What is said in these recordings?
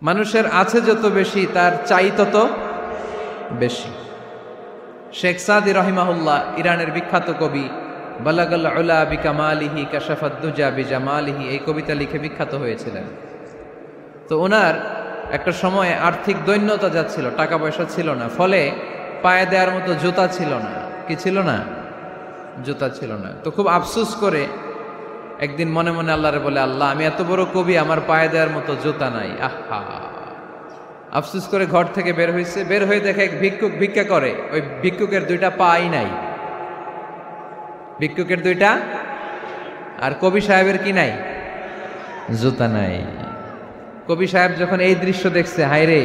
মানুষের আছে যত বেশি তার চাই তত বেশি। শেখ সাদি রহিমাহুল্লাহ ইরানের বিখ্যাত কবি, বালাগাল উলা বিকামালিহি কাশাফাদ দুজা বিজামালিহি, এই কবিতা লিখে বিখ্যাত হয়েছিলেন। তো ওনার একটা সময়ে আর্থিক দৈন্যতা যাচ্ছিল, টাকা পয়সা ছিল না, ফলে পায়ে দেওয়ার মতো জুতা ছিল না। কি ছিল না? জুতা ছিল না। তো খুব আফসোস করে একদিন মনে মনে আল্লাহরে বলে, আল্লাহ আমি এত বড় কবি, আমার পায়ে দেওয়ার মতো জুতা নাই। আহা, আফসোস করে ঘর থেকে বের হয়েছে। বের হয়ে দেখে এক ভিক্ষুক ভিক্ষা করে, ওই ভিক্ষুকের দুইটা পাই নাই। ভিক্ষুকের দুইটা, আর কবি সাহেবের কি নাই? জুতা নাই। কবি সাহেব যখন এই দৃশ্য দেখছে, হায় রে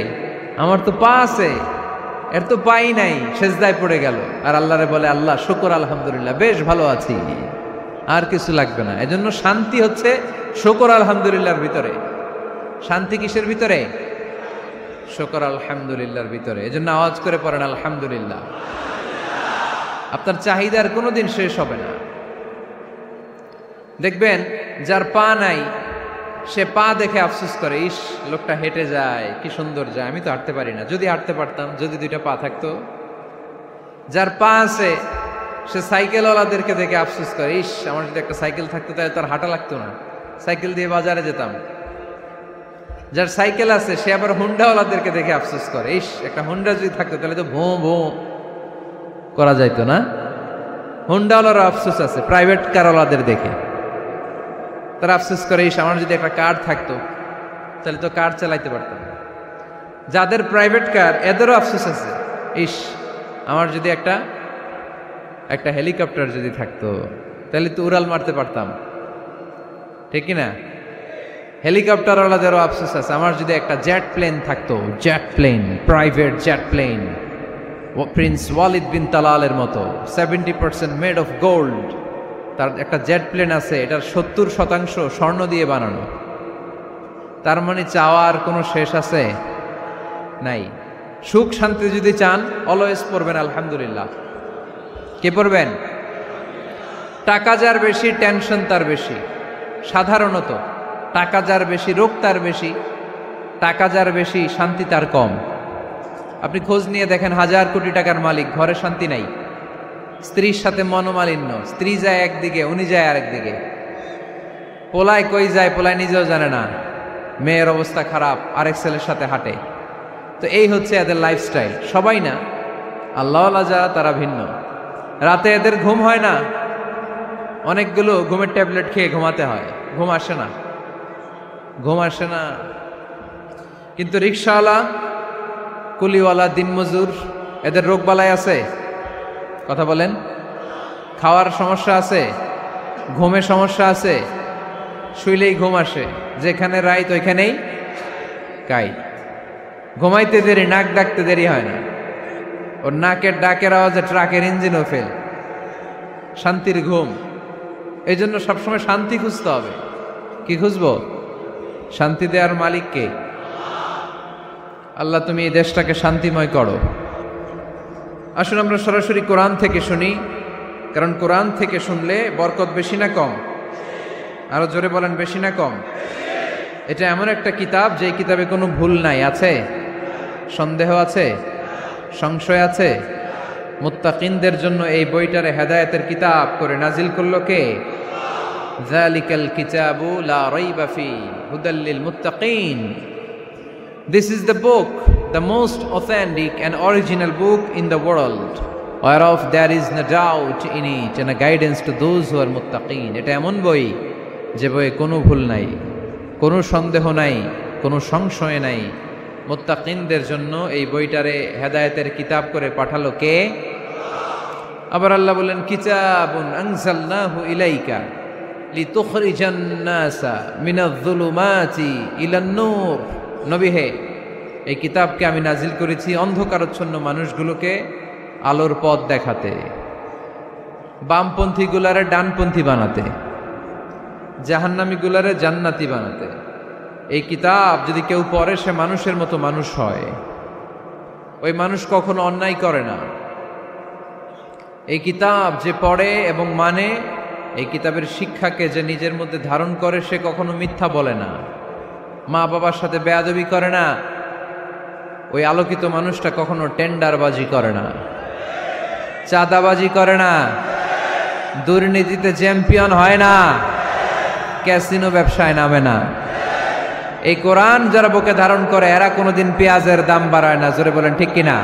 আমার তো পা আছে, এর তো পাই নাই, সেজদায় পড়ে গেল। আর আল্লাহরে বলে, আল্লাহ শুকর আলহামদুলিল্লাহ, বেশ ভালো আছি, আর কিছু লাগবে না। এজন্য শান্তি হচ্ছে শুকর আলহামদুলিল্লাহর ভিতরে। শান্তি কিসের ভিতরে? শুকর আলহামদুলিল্লাহর ভিতরে। এজন্য আওয়াজ করে পড়েন আলহামদুলিল্লাহ। আপনার চাহিদার কোনোদিন শেষ হবে না। দেখবেন যার পা নাই, সে পা দেখে আফসোস করে, ইস লোকটা হেঁটে যায়, কি সুন্দর যায়, আমি তো হাঁটতে পারি না, যদি হাঁটতে পারতাম, যদি দুইটা পা থাকতো। যার পা আছে সে সাইকেলওয়ালাদেরকে দেখে আফসোস করে, ইস আমার যদি একটা সাইকেল থাকতো তাহলে তার হাঁটা লাগতো না, সাইকেল দিয়ে বাজারে যেতাম। যার সাইকেল আছে সে আবার হুন্ডাওয়ালাদেরকে দেখে আফসোস করে, ইস একটা হুন্ডা যদি থাকতো তাহলে তো ভোঁ ভোঁ করা যাইতো না। হুন্ডাওয়ালারও আফসোস আছে প্রাইভেট কারওয়ালাদের দেখে, তারা আফসোস করে, ইস আমার যদি একটা কার থাকতো তাহলে তো কার চালাইতে পারতাম। যাদের প্রাইভেট কার এদেরও আফসোস আছে, ইস আমার যদি একটা হেলিকপ্টার যদি থাকতো তাহলে তো উড়াল মারতে পারতাম, ঠিক না? হেলিকপ্টারওয়ালাদেরও আফসোস আছে, আমার যদি একটা জেট প্লেন থাকতো, jet plane, private jet plane, prince Walid bin তালালের মতো 70% মেড অফ গোল্ড, তার একটা জেট প্লেন আছে, এটার 70% স্বর্ণ দিয়ে বানানো। তার মানে চাওয়ার কোনো শেষ আছে? নাই। সুখ শান্তি যদি চান অলওয়েজ পড়বেন আলহামদুলিল্লাহ। কে পড়বেন? টাকা যার বেশি টেনশন তার বেশি। সাধারণত টাকা যার বেশি রোগ তার বেশি, টাকা যার বেশি শান্তি তার কম। আপনি খোঁজ নিয়ে দেখেন, 1000 কোটি টাকার মালিক, ঘরে শান্তি নাই, স্ত্রীর সাথে মনোমালিন্য, স্ত্রী যায় একদিকে, উনি যায় আরেকদিকে, পোলায় কই যায় পোলায় নিজেও জানে না, মেয়ের অবস্থা খারাপ, আরেক ছেলের সাথে হাঁটে। তো এই হচ্ছে এদের লাইফস্টাইল। সবাই না, আল্লাহওয়ালা যারা তারা ভিন্ন। রাতে এদের ঘুম হয় না, অনেকগুলো ঘুমের ট্যাবলেট খেয়ে ঘুমাতে হয়, ঘুম আসে না, ঘুম আসে না। কিন্তু রিক্সাওয়ালা, কুলিওয়ালা, দিনমজুর, এদের রোগ বালাই আছে? কথা বলেন। খাওয়ার সমস্যা আছে, ঘুমের সমস্যা আছে, শুইলেই ঘুম আসে, যেখানে রাইত ওইখানেই কাই। ঘুমাইতে দেরি, নাক ডাকতে দেরি হয় না, ওর নাকের ডাকের আওয়াজে ট্রাকের ইঞ্জিনও ফেল। শান্তির ঘুম। এই জন্য সবসময় শান্তি খুঁজতে হবে। কি খুঁজবো? শান্তি দেওয়ার মালিককে। আল্লাহ তুমি এই দেশটাকে শান্তিময় করো। আসুন আমরা সরাসরি কোরআন থেকে শুনি, কারণ কোরআন থেকে শুনলে বরকত বেশি না কম? আরো জোরে বলেন, বেশি না কম? এটা এমন একটা কিতাব যে কিতাবে কোনো ভুল নাই। আছে? সন্দেহ আছে? সংশয় আছে? মুত্তাকিনদের জন্য এই বইটারে হেদায়েতের কিতাব করে নাজিল করলো কে? যালিকাল কিতাবু লা রাইবা ফি হুদাল লিল মুত্তাকিন। This is the book, the most authentic and original book in the world, whereof there is no doubt in it, and a guidance to those who are muttaqin. এটা এমন বই যে বইয়ে কোনো ভুল নাই, কোনো সন্দেহ নাই, কোনো সংশয় নাই। মুত্তাকিনদের জন্য এই বইটারে হেদায়েতের কিতাব করে পাঠালো কে? আবার আল্লাহ বলেন, কিতাবুন আনজালনাহু ইলাইকা লিতুখরিজান নাসা মিনাজ-যুলুমাতি ইলান-নূর। নবী হে, এই কিতাবকে আমি নাজিল করেছি অন্ধকারাচ্ছন্ন মানুষগুলোকে আলোর পথ দেখাতে, বামপন্থী গুলারে ডানপন্থী বানাতে, জাহান্নামী গুলারে জান্নাতি বানাতে। এই কিতাব যদি কেউ পড়ে সে মানুষের মতো মানুষ হয়, ওই মানুষ কখনো অন্যায় করে না। এই কিতাব যে পড়ে এবং মানে, এই কিতাবের শিক্ষাকে যে নিজের মধ্যে ধারণ করে, সে কখনো মিথ্যা বলে না। মা বাবার সাথে বেয়াদবি করে না, ওই আলোকিত মানুষটা কখনো টেন্ডারবাজি করে না, চাঁদাবাজি করে না, দুর্নীতিতে চ্যাম্পিয়ন হয় না, ক্যাসিনো ব্যবসায় নামে না। এই কোরআন যারা বুকে ধারণ করে এরা কোনোদিন পেঁয়াজের দাম বাড়ায় না। জোরে বলেন ঠিক কিনা?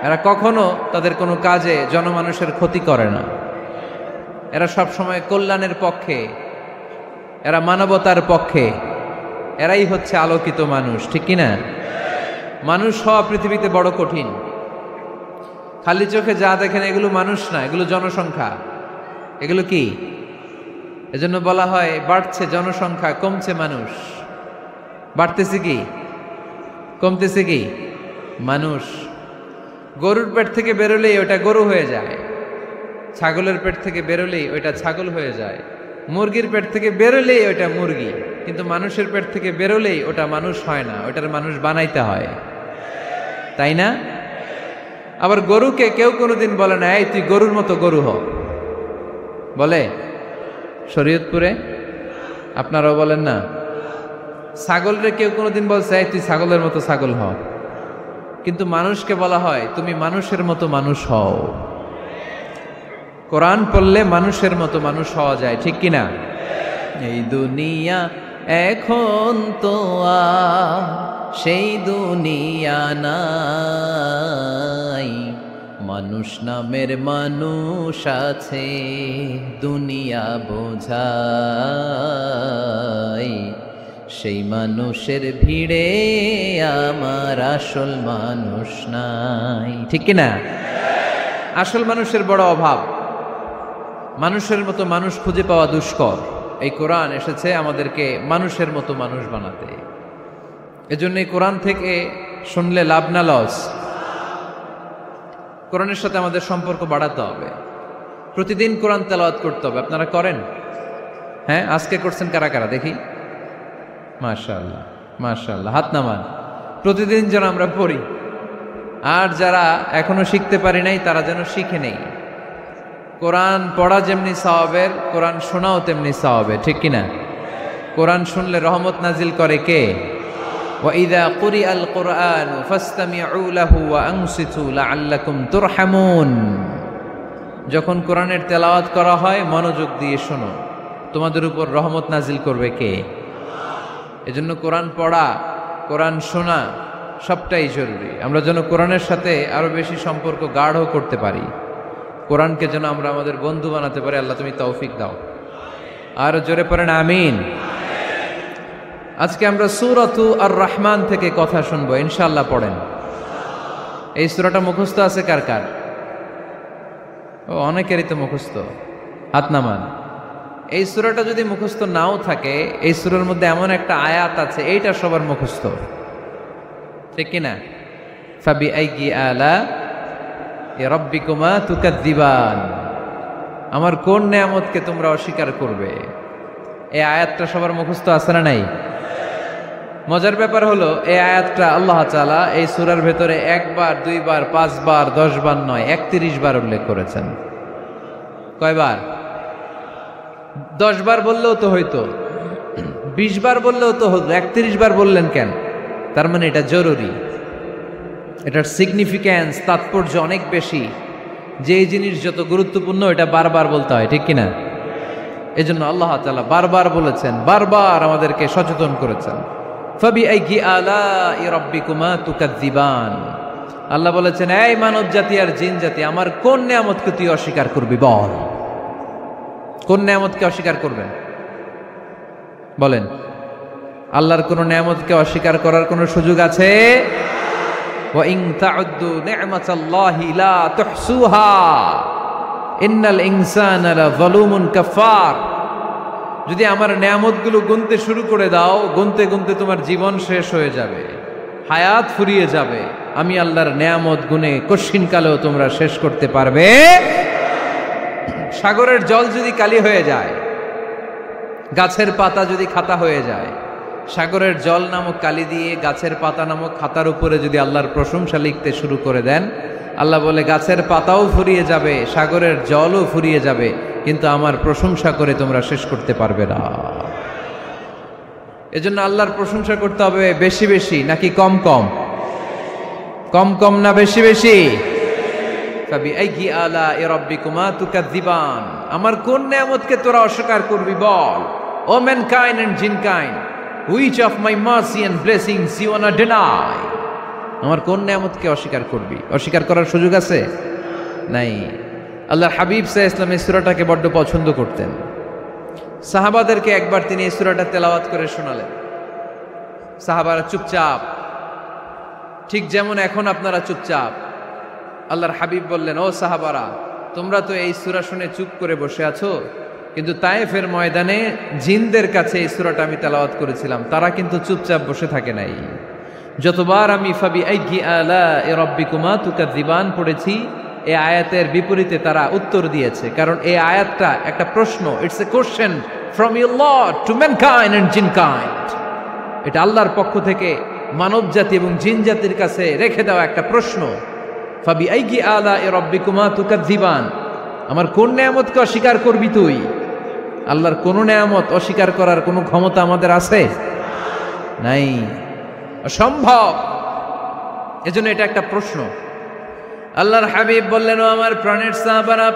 এরা কখনো তাদের কোনো কাজে জনমানুষের ক্ষতি করে না। এরা সব সময় কল্যাণের পক্ষে, এরা মানবতার পক্ষে। এরাই হচ্ছে আলোকিত মানুষ, ঠিক কিনা? মানুষ হওয়া পৃথিবীতে বড় কঠিন। খালি চোখে যা দেখেন এগুলো মানুষ না, এগুলো জনসংখ্যা। এগুলো কি? এজন্য বলা হয় বাড়ছে জনসংখ্যা, কমছে মানুষ। বাড়তেছে কি, কমতেছে কি? মানুষ। গরুর পেট থেকে বেরোলেই ওটা গরু হয়ে যায়, ছাগলের পেট থেকে বেরোলেই ওইটা ছাগল হয়ে যায়, মুরগির পেট থেকে বেরোলেই ওটা মুরগি। কিন্তু মানুষের পেট থেকে বেরোলেই ওটা মানুষ হয় না, ওটার মানুষ বানাইতে হয়, তাই না? আবার গরুকে কেউ কোনোদিন বলে না এই তুই গরুর মতো গরু হ, বলে? শরীয়তপুরে আপনারাও বলেন না? ছাগলরে কেউ কোনোদিন বলছে এই তুই ছাগলের মতো ছাগল হ, কিন্তু মানুষকে বলা হয় তুমি মানুষের মতো মানুষ হও। কোরআন পড়লে মানুষের মতো মানুষ হওয়া যায়, ঠিক কিনা? এই দুনিয়া এখন তো আর সেই দুনিয়া নাই, মানুষ নামের মানুষ আছে দুনিয়া বোঝাই, সেই মানুষের ভিড়ে আমার আসল মানুষ নাই, ঠিক কিনা? আসল মানুষের বড় অভাব, মানুষের মতো মানুষ খুঁজে পাওয়া দুষ্কর। এই কোরআন এসেছে আমাদেরকে মানুষের মতো মানুষ বানাতে। এজন্য এই কোরআন থেকে শুনলে লাভ না লস? কোরআনের সাথে আমাদের সম্পর্ক বাড়াতে হবে, প্রতিদিন কোরআন তেলাওয়াত করতে হবে। আপনারা করেন? হ্যাঁ, আজকে করছেন কারা কারা দেখি? মাশাআল্লাহ, মাশাআল্লাহ, হাত নামান। প্রতিদিন যেন আমরা পড়ি, আর যারা এখনো শিখতে পারি নাই তারা যেন শিখে নেই। কোরআন পড়া যেমনি সওয়াবের, কোরআন শোনাও তেমনি সওয়াবের, ঠিক কিনা? কোরআন শুনলে রহমত নাজিল করে কে? وَإِذَا قُرِئَ الْقُرْآنُ فَاسْتَمِعُوا لَهُ وَأَنصِتُوا لَعَلَّكُمْ تُرْحَمُونَ। যখন কোরআনের তেলাওয়াত করা হয় মনোযোগ দিয়ে শোনো, তোমাদের উপর রহমত নাজিল করবে কে? এজন্য কোরআন পড়া, কোরআন শোনা সবটাই জরুরি। আমরা যেন কোরআনের সাথে আরো বেশি সম্পর্ক গাঢ় করতে পারি, কোরআনকে যেন আমরা আমাদের বন্ধু বানাতে পারি। আল্লাহ তুমি তৌফিক দাও। আর জোরে পড়েন আমিন। আজকে আমরা সূরাতু আর রহমান থেকে কথা শুনবো ইনশাআল্লাহ। পড়েন। এই সূরাটা মুখস্থ আছে কার কার? ও, অনেকেরই তো মুখস্থ, হাত নামান। এই সূরাটা যদি মুখস্থ নাও থাকে, এই সূরার মধ্যে এমন একটা আয়াত আছে এইটা সবার মুখস্থ, ঠিক কিনা? ফাবিআইয়ি আলা রাব্বিকুমা তুকাযযিবান, আমার কোন নেয়ামতকে তোমরা অস্বীকার করবে। এই আয়াতটা সবার মুখস্থ আছে না নাই? মজার ব্যাপার হলো এই আয়াতটা আল্লাহ তাআলা এই সূরার ভেতরে একবার, দুইবার, 5 বার, 10 বার নয়, 31 বার উল্লেখ করেছেন। কয়বার? 10 বার বললেও তো হইতো, 20 বার বললেও তো হতো, 31 বার বললেন কেন? তার মানে এটা জরুরি, এটার সিগনিফিক্যান্স, তাৎপর্য অনেক বেশি। যেই জিনিস যত গুরুত্বপূর্ণ এটা বারবার বলতে হয়, ঠিক কিনা? এজন্য আল্লাহ তাআলা বারবার বলেছেন, বারবার আমাদেরকে সচেতন করেছেন। ফাবিআইয়ি আলাই রাব্বিকুমা তুকাযযিবান, আল্লাহ বলেছেন এই মানব জাতি আর জিন জাতি আমার কোন নেয়ামতকে তুই অস্বীকার করবি বল। কোন নেয়ামতকে অস্বীকার করবেন বলেন? আল্লাহর কোন নেয়ামতকে অস্বীকার করার কোন সুযোগ আছে? ওয়া ইন তাউদ্দু নি'মাতাল্লাহি লা তুহসুহা ইন্নাল ইনসানা লাযালুমুন কাফার। যদি আমার নেয়ামতগুলো গুনতে শুরু করে দাও, গুনতে গুনতে তোমার জীবন শেষ হয়ে যাবে, হায়াত ফুরিয়ে যাবে। আমি আল্লাহর নেয়ামত গুনে কশিনকালেও তোমরা শেষ করতে পারবে। সাগরের জল যদি কালি হয়ে যায়, গাছের পাতা যদি খাতা হয়ে যায়, সাগরের জল নামক কালি দিয়ে গাছের পাতা নামক খাতার উপরে যদি আল্লাহর প্রশংসা লিখতে শুরু করে দেন, আল্লাহ বলে গাছের পাতাও ফুরিয়ে যাবে, সাগরের জলও ফুরিয়ে যাবে, কিন্তু আমার প্রশংসা করে তোমরা শেষ করতে পারবে না। এজন্য আল্লাহর প্রশংসা করতে হবে বেশি বেশি নাকি কম কম? কম কম না বেশি বেশি? ফাবিআইয়ি আলাኢ রাব্বিকুমা তুকাযযিবান, আমার কোন নিয়ামতকে তোরা অস্বীকার করবি বল। O mankind and jinnkind, which of my mercy and blessings you want to deny? আমার কোন নিয়ামতকে অস্বীকার করবি? অস্বীকার করার সুযোগ আছে? নাই। আল্লাহর হাবিব সাল্লাল্লাহু আলাইহি ওয়াসাল্লাম এই সূরাটাকে বড্ড পছন্দ করতেন। সাহাবাদেরকে একবার তিনি এই সূরাটা তেলাওয়াত করে শোনালেন। সাহাবারা চুপচাপ, ঠিক যেমন এখন আপনারা চুপচাপ। আল্লাহর হাবিব বললেন, ও সাহাবারা, তোমরা তো এই সূরা শুনে চুপ করে বসে আছো, কিন্তু তায়েফের ময়দানে জিনদের কাছে এই সূরাটা আমি তেলাওয়াত করেছিলাম, তারা কিন্তু চুপচাপ বসে থাকে নাই। যতবার আমি ফাবিআইয়ি আলাኢ রাব্বিকুমা তুকাযযিবান পড়েছি, এই আয়াতের বিপরীতে তারা উত্তর দিয়েছে, কারণ এই আয়াতটা একটা প্রশ্ন। It's a question from your lord to mankind and jinnkind. এটা আল্লাহর পক্ষ থেকে মানব জাতি এবং জিন জাতির কাছে রেখে দেওয়া একটা প্রশ্ন। ফাবিআইয়ি আলাኢ রাব্বিকুমা তুকাযযিবান, আমার কোন নিয়ামতকে অস্বীকার করবি তুই? আল্লাহর কোন নিয়ামত অস্বীকার করার কোনো ক্ষমতা আমাদের আছে? নাই, অসম্ভব। এজন্য এটা একটা প্রশ্ন। আল্লাহর হাবিব বললেন, ও আমার প্রাণের সাহাবারা,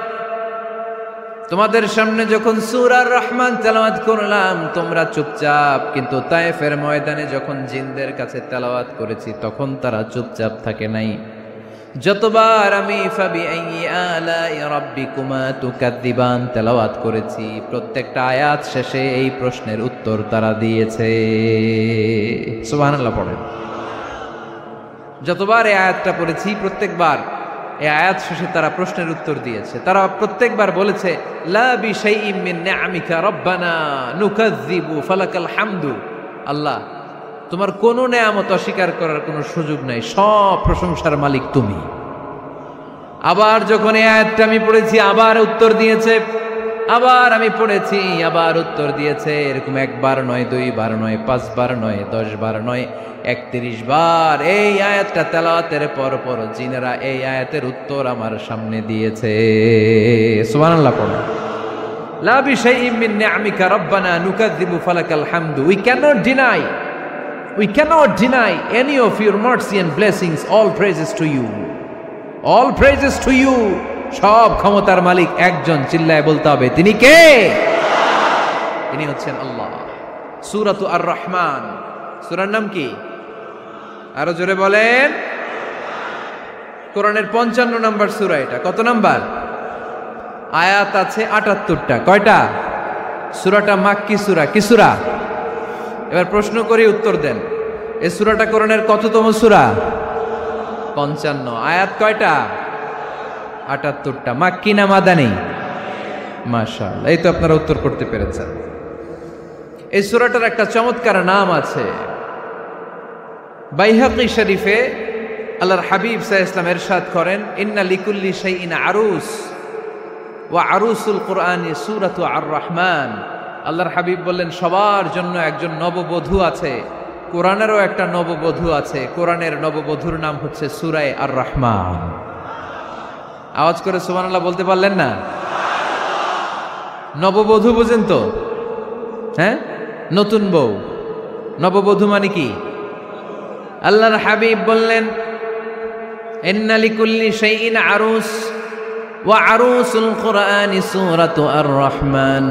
তোমাদের সামনে যখন সূরা আর রহমান তেলাওয়াত করলাম তোমরা চুপচাপ, কিন্তু তায়েফের ময়দানে যখন জিনদের কাছে তেলাওয়াত করেছি তখন তারা চুপচাপ থাকে নাই। যতবার আমি ফাবিআইয়ি আলাኢ রাব্বিকুমা তুকাযযিবান তেলাওয়াত করেছি, প্রত্যেকটা আয়াত শেষে এই প্রশ্নের উত্তর তারা দিয়েছে। সুবহানাল্লাহ পড়েন। যতবার এই আয়াতটা পড়েছি প্রত্যেকবার এই আয়াত শেষে তারা প্রশ্নের উত্তর দিয়েছে। তারা প্রত্যেকবার বলেছে, লা বিশাইইম মিন নিআমিকা রাব্বানা নুকাযযিবু ফালাকাল হামদু। আল্লাহ, তোমার কোন নিয়ামত অস্বীকার করার কোনো সুযোগ নাই, সব প্রশংসার মালিক তুমি। আবার যখন এই আয়াতটা আমি পড়েছি আবার উত্তর দিয়েছে, আবার আমি পড়েছি আবার উত্তর দিয়েছে। এরকম একবার নয়, দুইবার নয়, 5 বার নয়, 10 বার নয়, 31 বার এই আয়াতটা তেলাওয়াতের পর পর জিনেরা এই আয়াতের উত্তর আমার সামনে দিয়েছে। সুবহানাল্লাহ পড়ো। লা বিশাইইম মিন নিআমিকা রাব্বানা নুকাযযিবু ফালাকাল হামদু। We cannot deny any of your mercy and blessings. All praises to you. All praises to you. সব ক্ষমতার মালিক একজন, চিল্লায় বলতে হবে, তিনি কে? তিনি হচ্ছেন আল্লাহ। সূরাতু আর রহমান, সূরার নাম কি? আরো জোরে বলেন। কোরআনের 55 নম্বর সূরা এটা। কত নাম্বার? আয়াত আছে 78টা। কয়টা? সূরাটা মাক্কি সূরা। কি সূরা? এবার প্রশ্ন করি, উত্তর দেন। এই সূরাটা কোরআনের কততম সূরা? 55। আয়াত কয়টা? 78টা। মাক্কি না মাদানী? মাশাআল্লাহ, এই তো আপনারা উত্তর করতে পেরেছেন। এই সূরাটার একটা চমৎকার নাম আছে। বাইহাকী শরীফে আল্লাহর হাবিব সাল্লাল্লাহু আলাইহি ওয়াসাল্লাম ইরশাদ করেন, ইন্না লিকুল্লি শাইইন আরুস ওয়া আরুসুল কুরআনি সূরাতু আর রহমান। আল্লাহর হাবিব বললেন, সবার জন্য একজন নববধূ আছে, কোরআনেরও একটা নববধূ আছে। কোরআনের নববধূর নাম হচ্ছে সূরা আর রহমান। আওয়াজ করে সুবহানাল্লাহ বলতে পারলেন না? নববধূ বুঝেন তো? হ্যাঁ, নতুন বউ। নববধূ মানে কি? আল্লাহর হাবিব বললেন, ইন্না লিকুল্লি শাইইন আরুস ওয়া আরুসুল কুরআনি সূরাতু আর রহমান।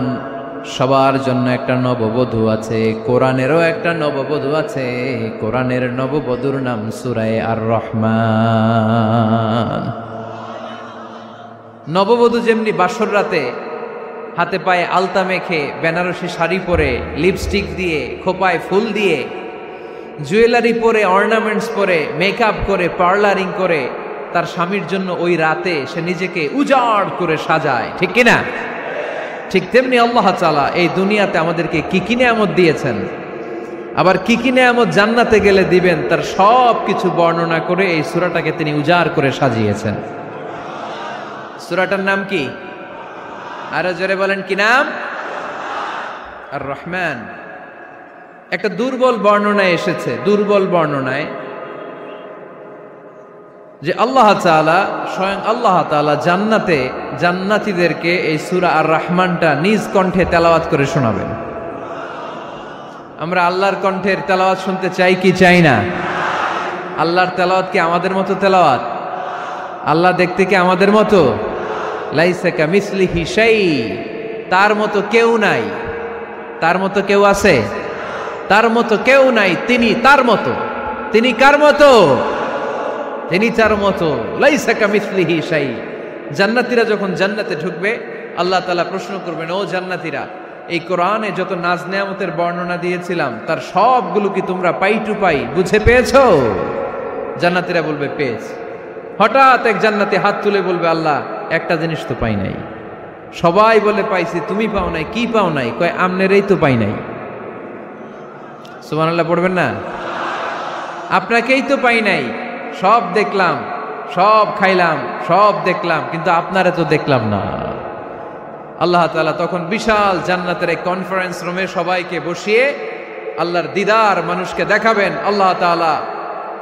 সবার জন্য একটা নববধূ আছে, কোরআনেরও একটা নববধূ আছে। কোরআনের নববধূর নাম সূরা আর রহমান। নববধূ যেমনি বাসর রাতে হাতে পায়ে আলতা মেখে, বেনারসি শাড়ি পরে, লিপস্টিক দিয়ে, খোপায় ফুল দিয়ে, জুয়েলারি পরে, অর্নামেন্টস পরে, মেকআপ করে, পার্লারিং করে তার স্বামীর জন্য ওই রাতে সে নিজেকে উজাড় করে সাজায়, ঠিক কিনা? ঠিক তেমনি আল্লাহ তাআলা এই দুনিয়াতে আমাদেরকে কি কি নিয়ামত দিয়েছেন, আবার কি কি নিয়ামত জান্নাতে গেলে দিবেন, তার সব কিছু বর্ণনা করে এই সূরাটাকে তিনি উজাড় করে সাজিয়েছেন। সূরাটার নাম কি? আরো জোরে বলেন, কি নাম? আর রহমান। একটা দুর্বল বর্ণনায় এসেছে, দুর্বল বর্ণনায়, যে আল্লাহ তাআলা, স্বয়ং আল্লাহ তাআলা জান্নাতে জান্নাতীদেরকে এই সূরা আর রহমানটা নিজ কণ্ঠে তেলাওয়াত করে শোনাবেন। আমরা আল্লাহর কণ্ঠের তেলাওয়াত শুনতে চাই কি চাই না? আল্লাহর তেলাওয়াত কি আমাদের মতো তেলাওয়াত? আল্লাহ দেখতে কি আমাদের মতো? লাইসা কামিসলিহি শাই, তার মতো কেউ নাই। তার মতো কেউ আছে? তার মতো কেউ নাই। তিনি তার মতো। তিনি কার মতো? তিনি তার মতো। লাইসা কামিসলিহি শাই। জান্নাতীরা যখন জান্নাতে ঢুকবে, আল্লাহ তাআলা প্রশ্ন করবেন, ও জান্নাতীরা, এই কোরআনে যত নাজ নেয়ামতের বর্ণনা দিয়েছিলাম তার সবগুলো কি তোমরা পাই টু পাই বুঝে পেয়েছো? জান্নাতীরা বলবে পেয়েছি। হঠাৎ এক জান্নাতি হাত তুলে বলবে, আল্লাহ একটা জিনিস তো পাই নাই। সবাই বলে পাইছি, তুমি পাও নাই। কি পাও নাই? কয় আমনেরই তো পাই নাই। সুবহানাল্লাহ পড়বেন না? আপনাকেই তো পাই নাই। সব দেখলাম, সব খাইলাম, সব দেখলাম, কিন্তু আপনারে তো দেখলাম না। আল্লাহ তাআলা তখন বিশাল জান্নাতের এক কনফারেন্স রুমে সবাইকে বসিয়ে আল্লাহর দিদার মানুষকে দেখাবেন। আল্লাহ তাআলা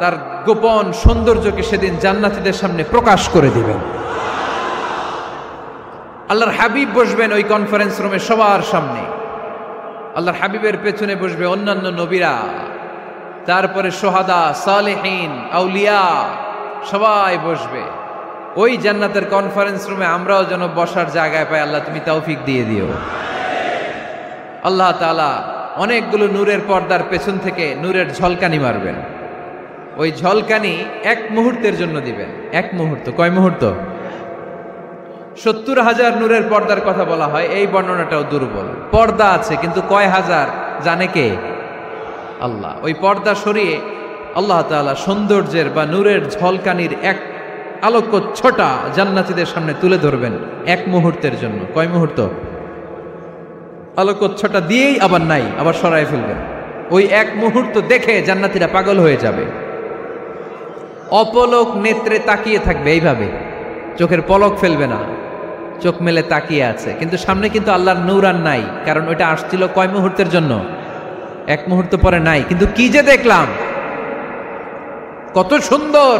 তার গোপন সৌন্দর্যকে সেদিন জান্নাতীদের সামনে প্রকাশ করে দিবেন। আল্লাহর হাবিব বসবেন ওই কনফারেন্স রুমে সবার সামনে। আল্লাহর হাবিবের পেছনে বসবে অন্যান্য নবীরা, তারপরে সোহাদা, সালেহীন, আউলিয়া সবাই বসবে। ওই জান্নাতের কনফারেন্স রুমে আমরাও যেন বসার জায়গায় পাই, আল্লাহ তুমি তৌফিক দিয়ে দিও। আল্লাহ তাআলা অনেকগুলো নূরের পর্দার পেছন থেকে নূরের ঝলকানি মারবেন। ওই ঝলকানি এক মুহূর্তের জন্য দিবেন। এক মুহূর্ত। কয় মুহূর্ত? 70,000 নূরের পর্দার কথা বলা হয়, এই বর্ণনাটাও দুর্বল। পর্দা আছে কিন্তু কয় হাজার জানে কে? আল্লাহ। ওই পর্দা সরিয়ে আল্লাহ তাআলা সৌন্দর্যের বা নূরের ঝলকানির এক আলোকচ্ছটা জান্নাতীদের সামনে তুলে ধরবেন এক মুহূর্তের জন্য। কয় মুহূর্ত? আলোকচ্ছটা দিয়েই আবার নাই, আবার সরায় ফেলবেন। ওই এক মুহূর্ত দেখে জান্নাতীরা পাগল হয়ে যাবে, অপলক নেত্রে তাকিয়ে থাকবে। এইভাবে চোখের পলক ফেলবে না, চোখ মেলে তাকিয়ে আছে। কিন্তু সামনে কিন্তু আল্লাহর নূর আর নাই, কারণ ওইটা আসছিল কয় মুহূর্তের জন্য? এক মুহূর্ত পরে নাই। কিন্তু কি যে দেখলাম, কত সুন্দর!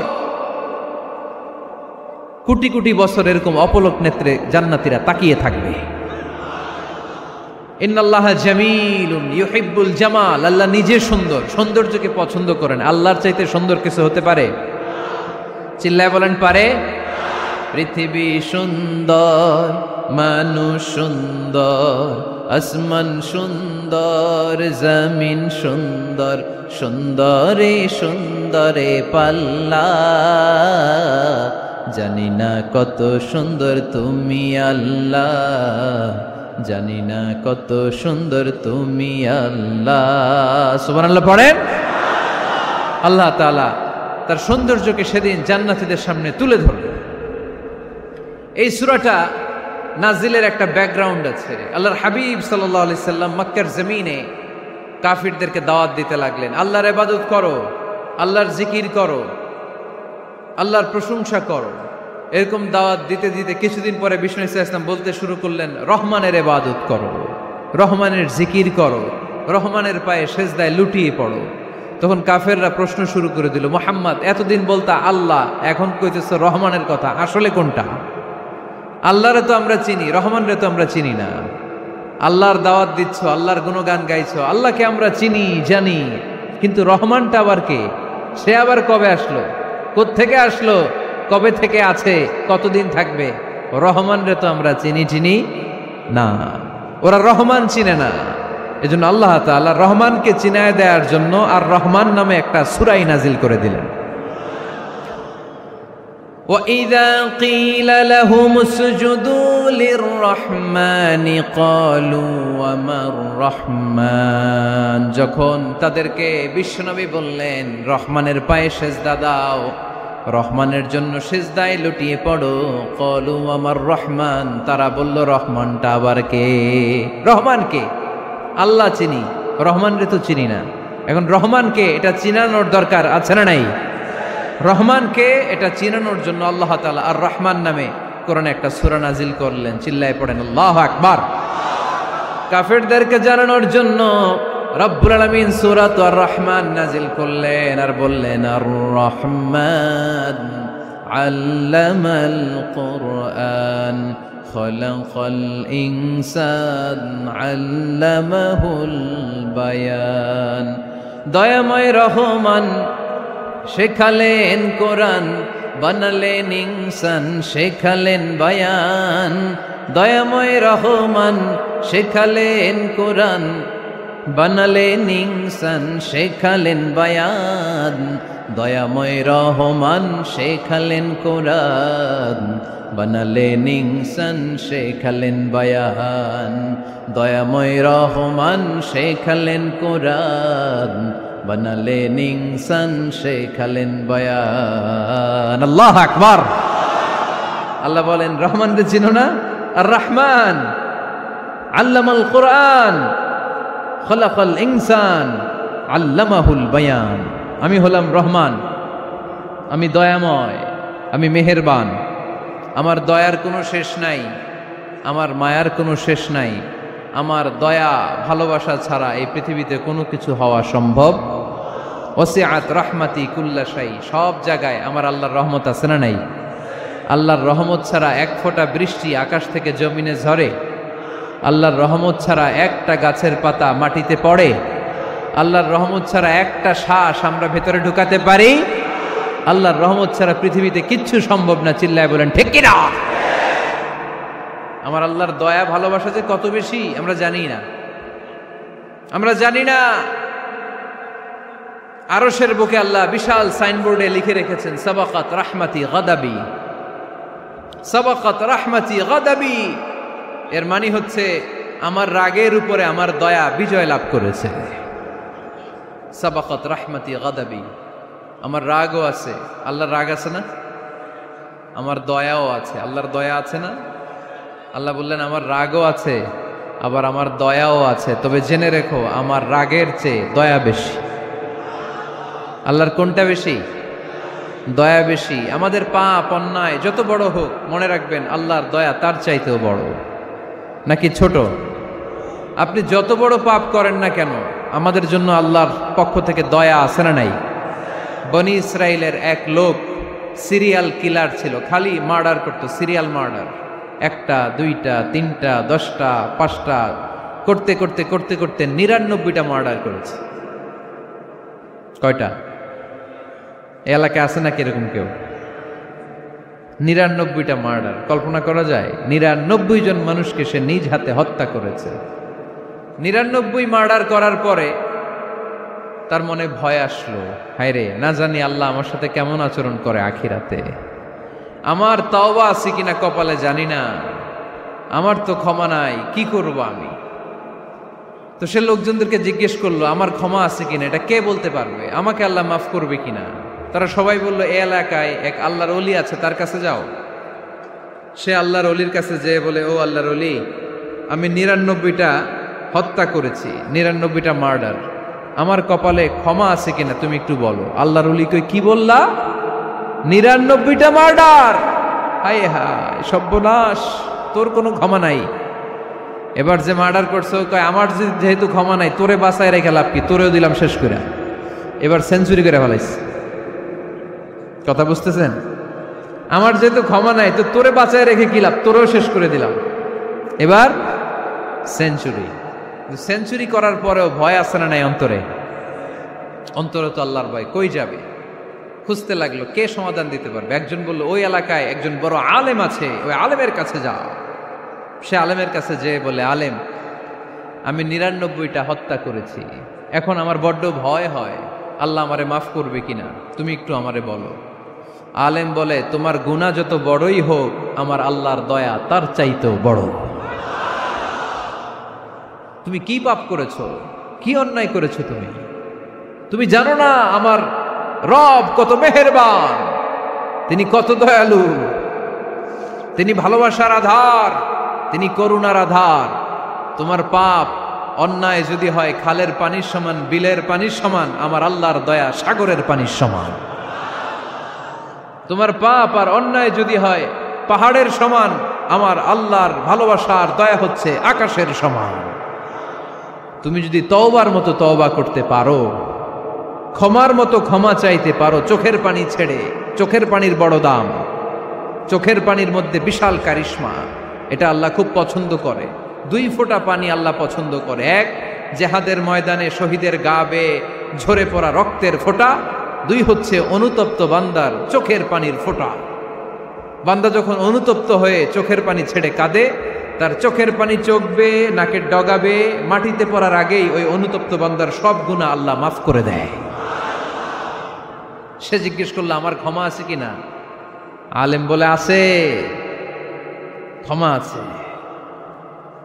কোটি কোটি বছর এরকম অপলক নেত্রে জান্নাতীরা তাকিয়ে থাকবে। ইন্নাল্লাহা জামিলুন ইউহিব্বুল জামাল। আল্লাহ নিজে সুন্দর, সৌন্দর্যকে পছন্দ করেন। আল্লাহর চাইতে সুন্দর কিছু হতে পারে? চিল্লায় বলেন পারে? পৃথিবী সুন্দর, মানুষ সুন্দর, আসমান সুন্দর, জমিন সুন্দর, সুন্দরে সুন্দরে পাল্লা। জানি না কত সুন্দর তুমি আল্লাহ, জানি না কত সুন্দর তুমি আল্লাহ। সুবহানাল্লাহ পড়েন। আল্লাহ তাআলা তার সৌন্দর্যকে সেদিন জান্নাতীদের সামনে তুলে ধরবেন। এই সূরাটা নাজিলের একটা ব্যাকগ্রাউন্ড আছে। আল্লাহর হাবিব সাল্লাল্লাহু আলাইহি সাল্লাম মক্কার জমিনে কাফিরদেরকে দাওয়াত দিতে লাগলেন, আল্লাহর ইবাদত করো, আল্লাহর জিকির করো, আল্লাহর প্রশংসা করো। এরকম দাওয়াত দিতে দিতে কিছুদিন পরে বিষ্ণু ইসলাম বলতে শুরু করলেন, রহমানের ইবাদত করো, রহমানের জিকির করো, রহমানের পায়ে সেজদায় লুটিয়ে পড়ো। তখন কাফেররা প্রশ্ন শুরু করে দিল, মুহাম্মদ এতদিন বলতা আল্লাহ, এখন কইতেছ রহমানের কথা, আসলে কোনটা? আল্লাহরে তো আমরা চিনি, রহমানরে তো আমরা চিনি না। আল্লাহর দাওয়াত দিচ্ছ, আল্লাহর গুণগান গাইছো, আল্লাহকে আমরা চিনি জানি, কিন্তু রহমানটা আবার কে? সে আবার কবে আসলো, কোত্থেকে আসলো, কবে থেকে আছে, কতদিন থাকবে? রহমানরে তো আমরা চিনি না। ওরা রহমান চিনে না। এজন্য আল্লাহ তাআলা রহমানকে চিনায় দেওয়ার জন্য আর রহমান নামে একটা সূরাই নাজিল করে দিলেন। وَإِذَا قِيلَ لَهُمُ اسْجُدُوا لِلرَّحْمَنِ قَالُوا وَمَا الرَّحْمَنُ। যখন তাদেরকে বিশ্বনবী বললেন রহমানের পায়ে সেজদা দাও, রহমানের জন্য সেজদায় লুটিয়ে পড়ো, ক্বালু ওয়ামার রহমান, তারা বলল রহমানটা আবার কে? রহমান কে? আল্লাহ চিনি, রহমানরে তো চিনি না। এখন রহমানকে এটা চিনানোর দরকার আছে না নাই? রহমানকে এটা চিনানোর জন্য আল্লাহ তাআলা আর রহমান নামে কোরআনে একটা সূরা নাজিল করলেন। চিল্লায় পড়েন আল্লাহু আকবার। কাফেরদেরকে জানানোর জন্য রব্বুল আলামিন সূরাত আর রহমান নাজিল করলেন আর বললেন, আর রহমান আল্লামাল কুরআন খলাকাল ইনসান আল্লামাহুল বায়ান। দয়াময় রহমান শেখালেন কোরআন, বানালেন ইনসান শেখালেন বায়ান। দয়াময় রহমান শেখালেন কোরআন, বানালেন ইনসান শেখালেন বায়ান। দয়াময় রহমান শেখালেন কোরআন, বানালেন ইনসান শেখালেন বায়ান। দয়াময় রহমান শেখালেন কোরআন, বানালেন ইনসান শেখালেন বায়ান। আল্লাহু আকবার। আল্লাহ বলেন রহমান রে চিনো না? আর রহমান আল্লামাল কোরআন, খলাকাল ইনসান আল্লামাহুল বায়ান। আমি হলাম রহমান, আমি দয়াময়, আমি মেহেরবান। আমার দয়ার কোনো শেষ নাই, আমার মায়ার কোনো শেষ নাই। আমার দয়া ভালোবাসা ছাড়া এই পৃথিবীতে কোনো কিছু হওয়া সম্ভব। ওয়াসিআত রাহমাতি কুল্লা শাই। সব জায়গায় আমার আল্লাহর রহমত আছে না নাই? আল্লাহর রহমত ছাড়া এক ফোঁটা বৃষ্টি আকাশ থেকে জমিনে ঝরে? আল্লাহর রহমত ছাড়া একটা গাছের পাতা মাটিতে পড়ে? আল্লাহর রহমত ছাড়া একটা শ্বাস আমরা ভেতরে ঢুকাতে পারি? আল্লাহর রহমত ছাড়া পৃথিবীতে কিচ্ছু সম্ভব না। চিল্লায় বলেন ঠিক কিনা? আমার আল্লাহর দয়া ভালোবাসা যে কত বেশি আমরা জানি না, আমরা জানি না। আরশের বুকে আল্লাহ বিশাল সাইনবোর্ডে লিখে রেখেছেন সাবাকাত রাহমাতি গাদাবি, সাবাকাত রাহমাতি গাদাবি। এর মানে হচ্ছে আমার রাগের উপরে আমার দয়া বিজয় লাভ করেছে। সাবাকাত রাহমাতি গাদাবি। আমার রাগও আছে, আল্লাহর রাগ আছে না? আমার দয়াও আছে, আল্লাহর দয়া আছে না? আল্লাহ বললেন আমার রাগও আছে, আবার আমার দয়াও আছে। তবে জেনে রেখো আমার রাগের চেয়ে দয়া বেশি। আল্লাহর কোনটা বেশি? দয়া বেশি। আমাদের পাপ অন্যায় যত বড় হোক, মনে রাখবেন আল্লাহর দয়া তার চাইতেও বড়। নাকি ছোট? আপনি যত বড় পাপ করেন না কেন, আমাদের জন্য আল্লাহর পক্ষ থেকে দয়া আছে না নাই? বনি ইসরাইলের এক লোক সিরিয়াল কিলার ছিল, খালি মার্ডার করতো, সিরিয়াল মার্ডার। একটা, দুইটা, তিনটা, 10টা, 5টা করতে করতে করতে করতে 99টা মার্ডার করেছে। কয়টা? এলাকায় আছে নাকি এরকম কেউ? 99টা মার্ডার। কল্পনা করা যায়? 99 জন মানুষকে সে নিজ হাতে হত্যা করেছে। 99 মার্ডার করার পরে তার মনে ভয় আসলো, হায় রে, না জানি আল্লাহ আমার সাথে কেমন আচরণ করে আখিরাতে। আমার তওবা আছে কিনা কপালে জানি না, আমার তো ক্ষমা নাই, কি করব আমি? তো সে লোকজনদেরকে জিজ্ঞেস করলো আমার ক্ষমা আছে কিনা, এটা কে বলতে পারবে? আমাকে আল্লাহ মাফ করবে কিনা? তারা সবাই বলল এই এলাকায় এক আল্লাহর ওলি আছে, তার কাছে যাও। সে আল্লাহর ওলির কাছে যেয়ে বলে, ও আল্লাহর ওলি, আমি 99টা হত্যা করেছি, 99টা মার্ডার, আমার কপালে ক্ষমা আছে কিনা তুমি একটু বলো। আল্লাহর ওলি কই, কি বললা? 99টা মার্ডার? হায় হায় সর্বনাশ, তোর কোনো ক্ষমা নাই। এবার যে মার্ডার করছো কয় আমার যেহেতু ক্ষমা নাই, তোরে বাঁচায় রেখে লাভ কি, তোরেও দিলাম শেষ করে। এবার সেঞ্চুরি করে ফেলাইছে। কথা বুঝতেছেন? আমার যেহেতু ক্ষমা নাই, তো তোরে বাঁচায় রেখে কি লাভ, তোরেও শেষ করে দিলাম। এবার সেঞ্চুরি। সেঞ্চুরি করার পরেও ভয় আসে না নাই অন্তরে? অন্তরে তো আল্লাহর ভয়। কই যাবে? খুঁজতে লাগলো কে সমাধান দিতে পারবে। একজন বলল ওই এলাকায় একজন বড় আলেম আছে, ওই আলেমের কাছে যা। সে আলেমের কাছে যেয়ে বলে, আলেম, আমি 99টা হত্যা করেছি, এখন আমার বড্ড ভয় হয়, আল্লাহ আমারে মাফ করবে কিনা, তুমি একটু আমারে বলো। আলেম বলে, তোমার গুনাহ যত বড়ই হোক, আমার আল্লাহর দয়া তার চাইতেও বড়। তুমি কি পাপ করেছো, কি অন্যায় করেছো তুমি? তুমি জানো না আমার রব কত মেহেরবান, তিনি কত দয়ালু, তিনি ভালোবাসার আধার, তিনি করুণার আধার। তোমার পাপ অন্যায় যদি হয় খালের পানির সমান, বিলের পানির সমান, আমার আল্লাহর দয়া সাগরের পানির সমান। তোমার পাপ আর অন্যায় যদি হয় পাহাড়ের সমান, আমার আল্লাহর ভালোবাসার দয়া হচ্ছে আকাশের সমান। তুমি যদি তওবার মতো তওবা করতে পারো, ক্ষমার মতো ক্ষমা চাইতে পারো, চোখের পানি ছেড়ে, চোখের পানির বড় দাম, চোখের পানির মধ্যে বিশাল কারিশমা, এটা আল্লাহ খুব পছন্দ করে। 2 ফোঁটা পানি আল্লাহ পছন্দ করে। এক, জেহাদের ময়দানে শহীদের গা বেয়ে ঝরে পড়া রক্তের ফোঁটা। 2 হচ্ছে অনুতপ্ত বান্দার চোখের পানির ফোঁটা। বান্দা যখন অনুতপ্ত হয়ে চোখের পানি ছেড়ে কাঁদে, তার চোখের পানি চোখ বেয়ে নাকের ডগা বেয়ে মাটিতে পড়ার আগেই ওই অনুতপ্ত বান্দার সব গুনাহ আল্লাহ মাফ করে দেয়। সে জিজ্ঞেস করলো আমার ক্ষমা আছে কিনা? আলেম বলে আছে, ক্ষমা আছে।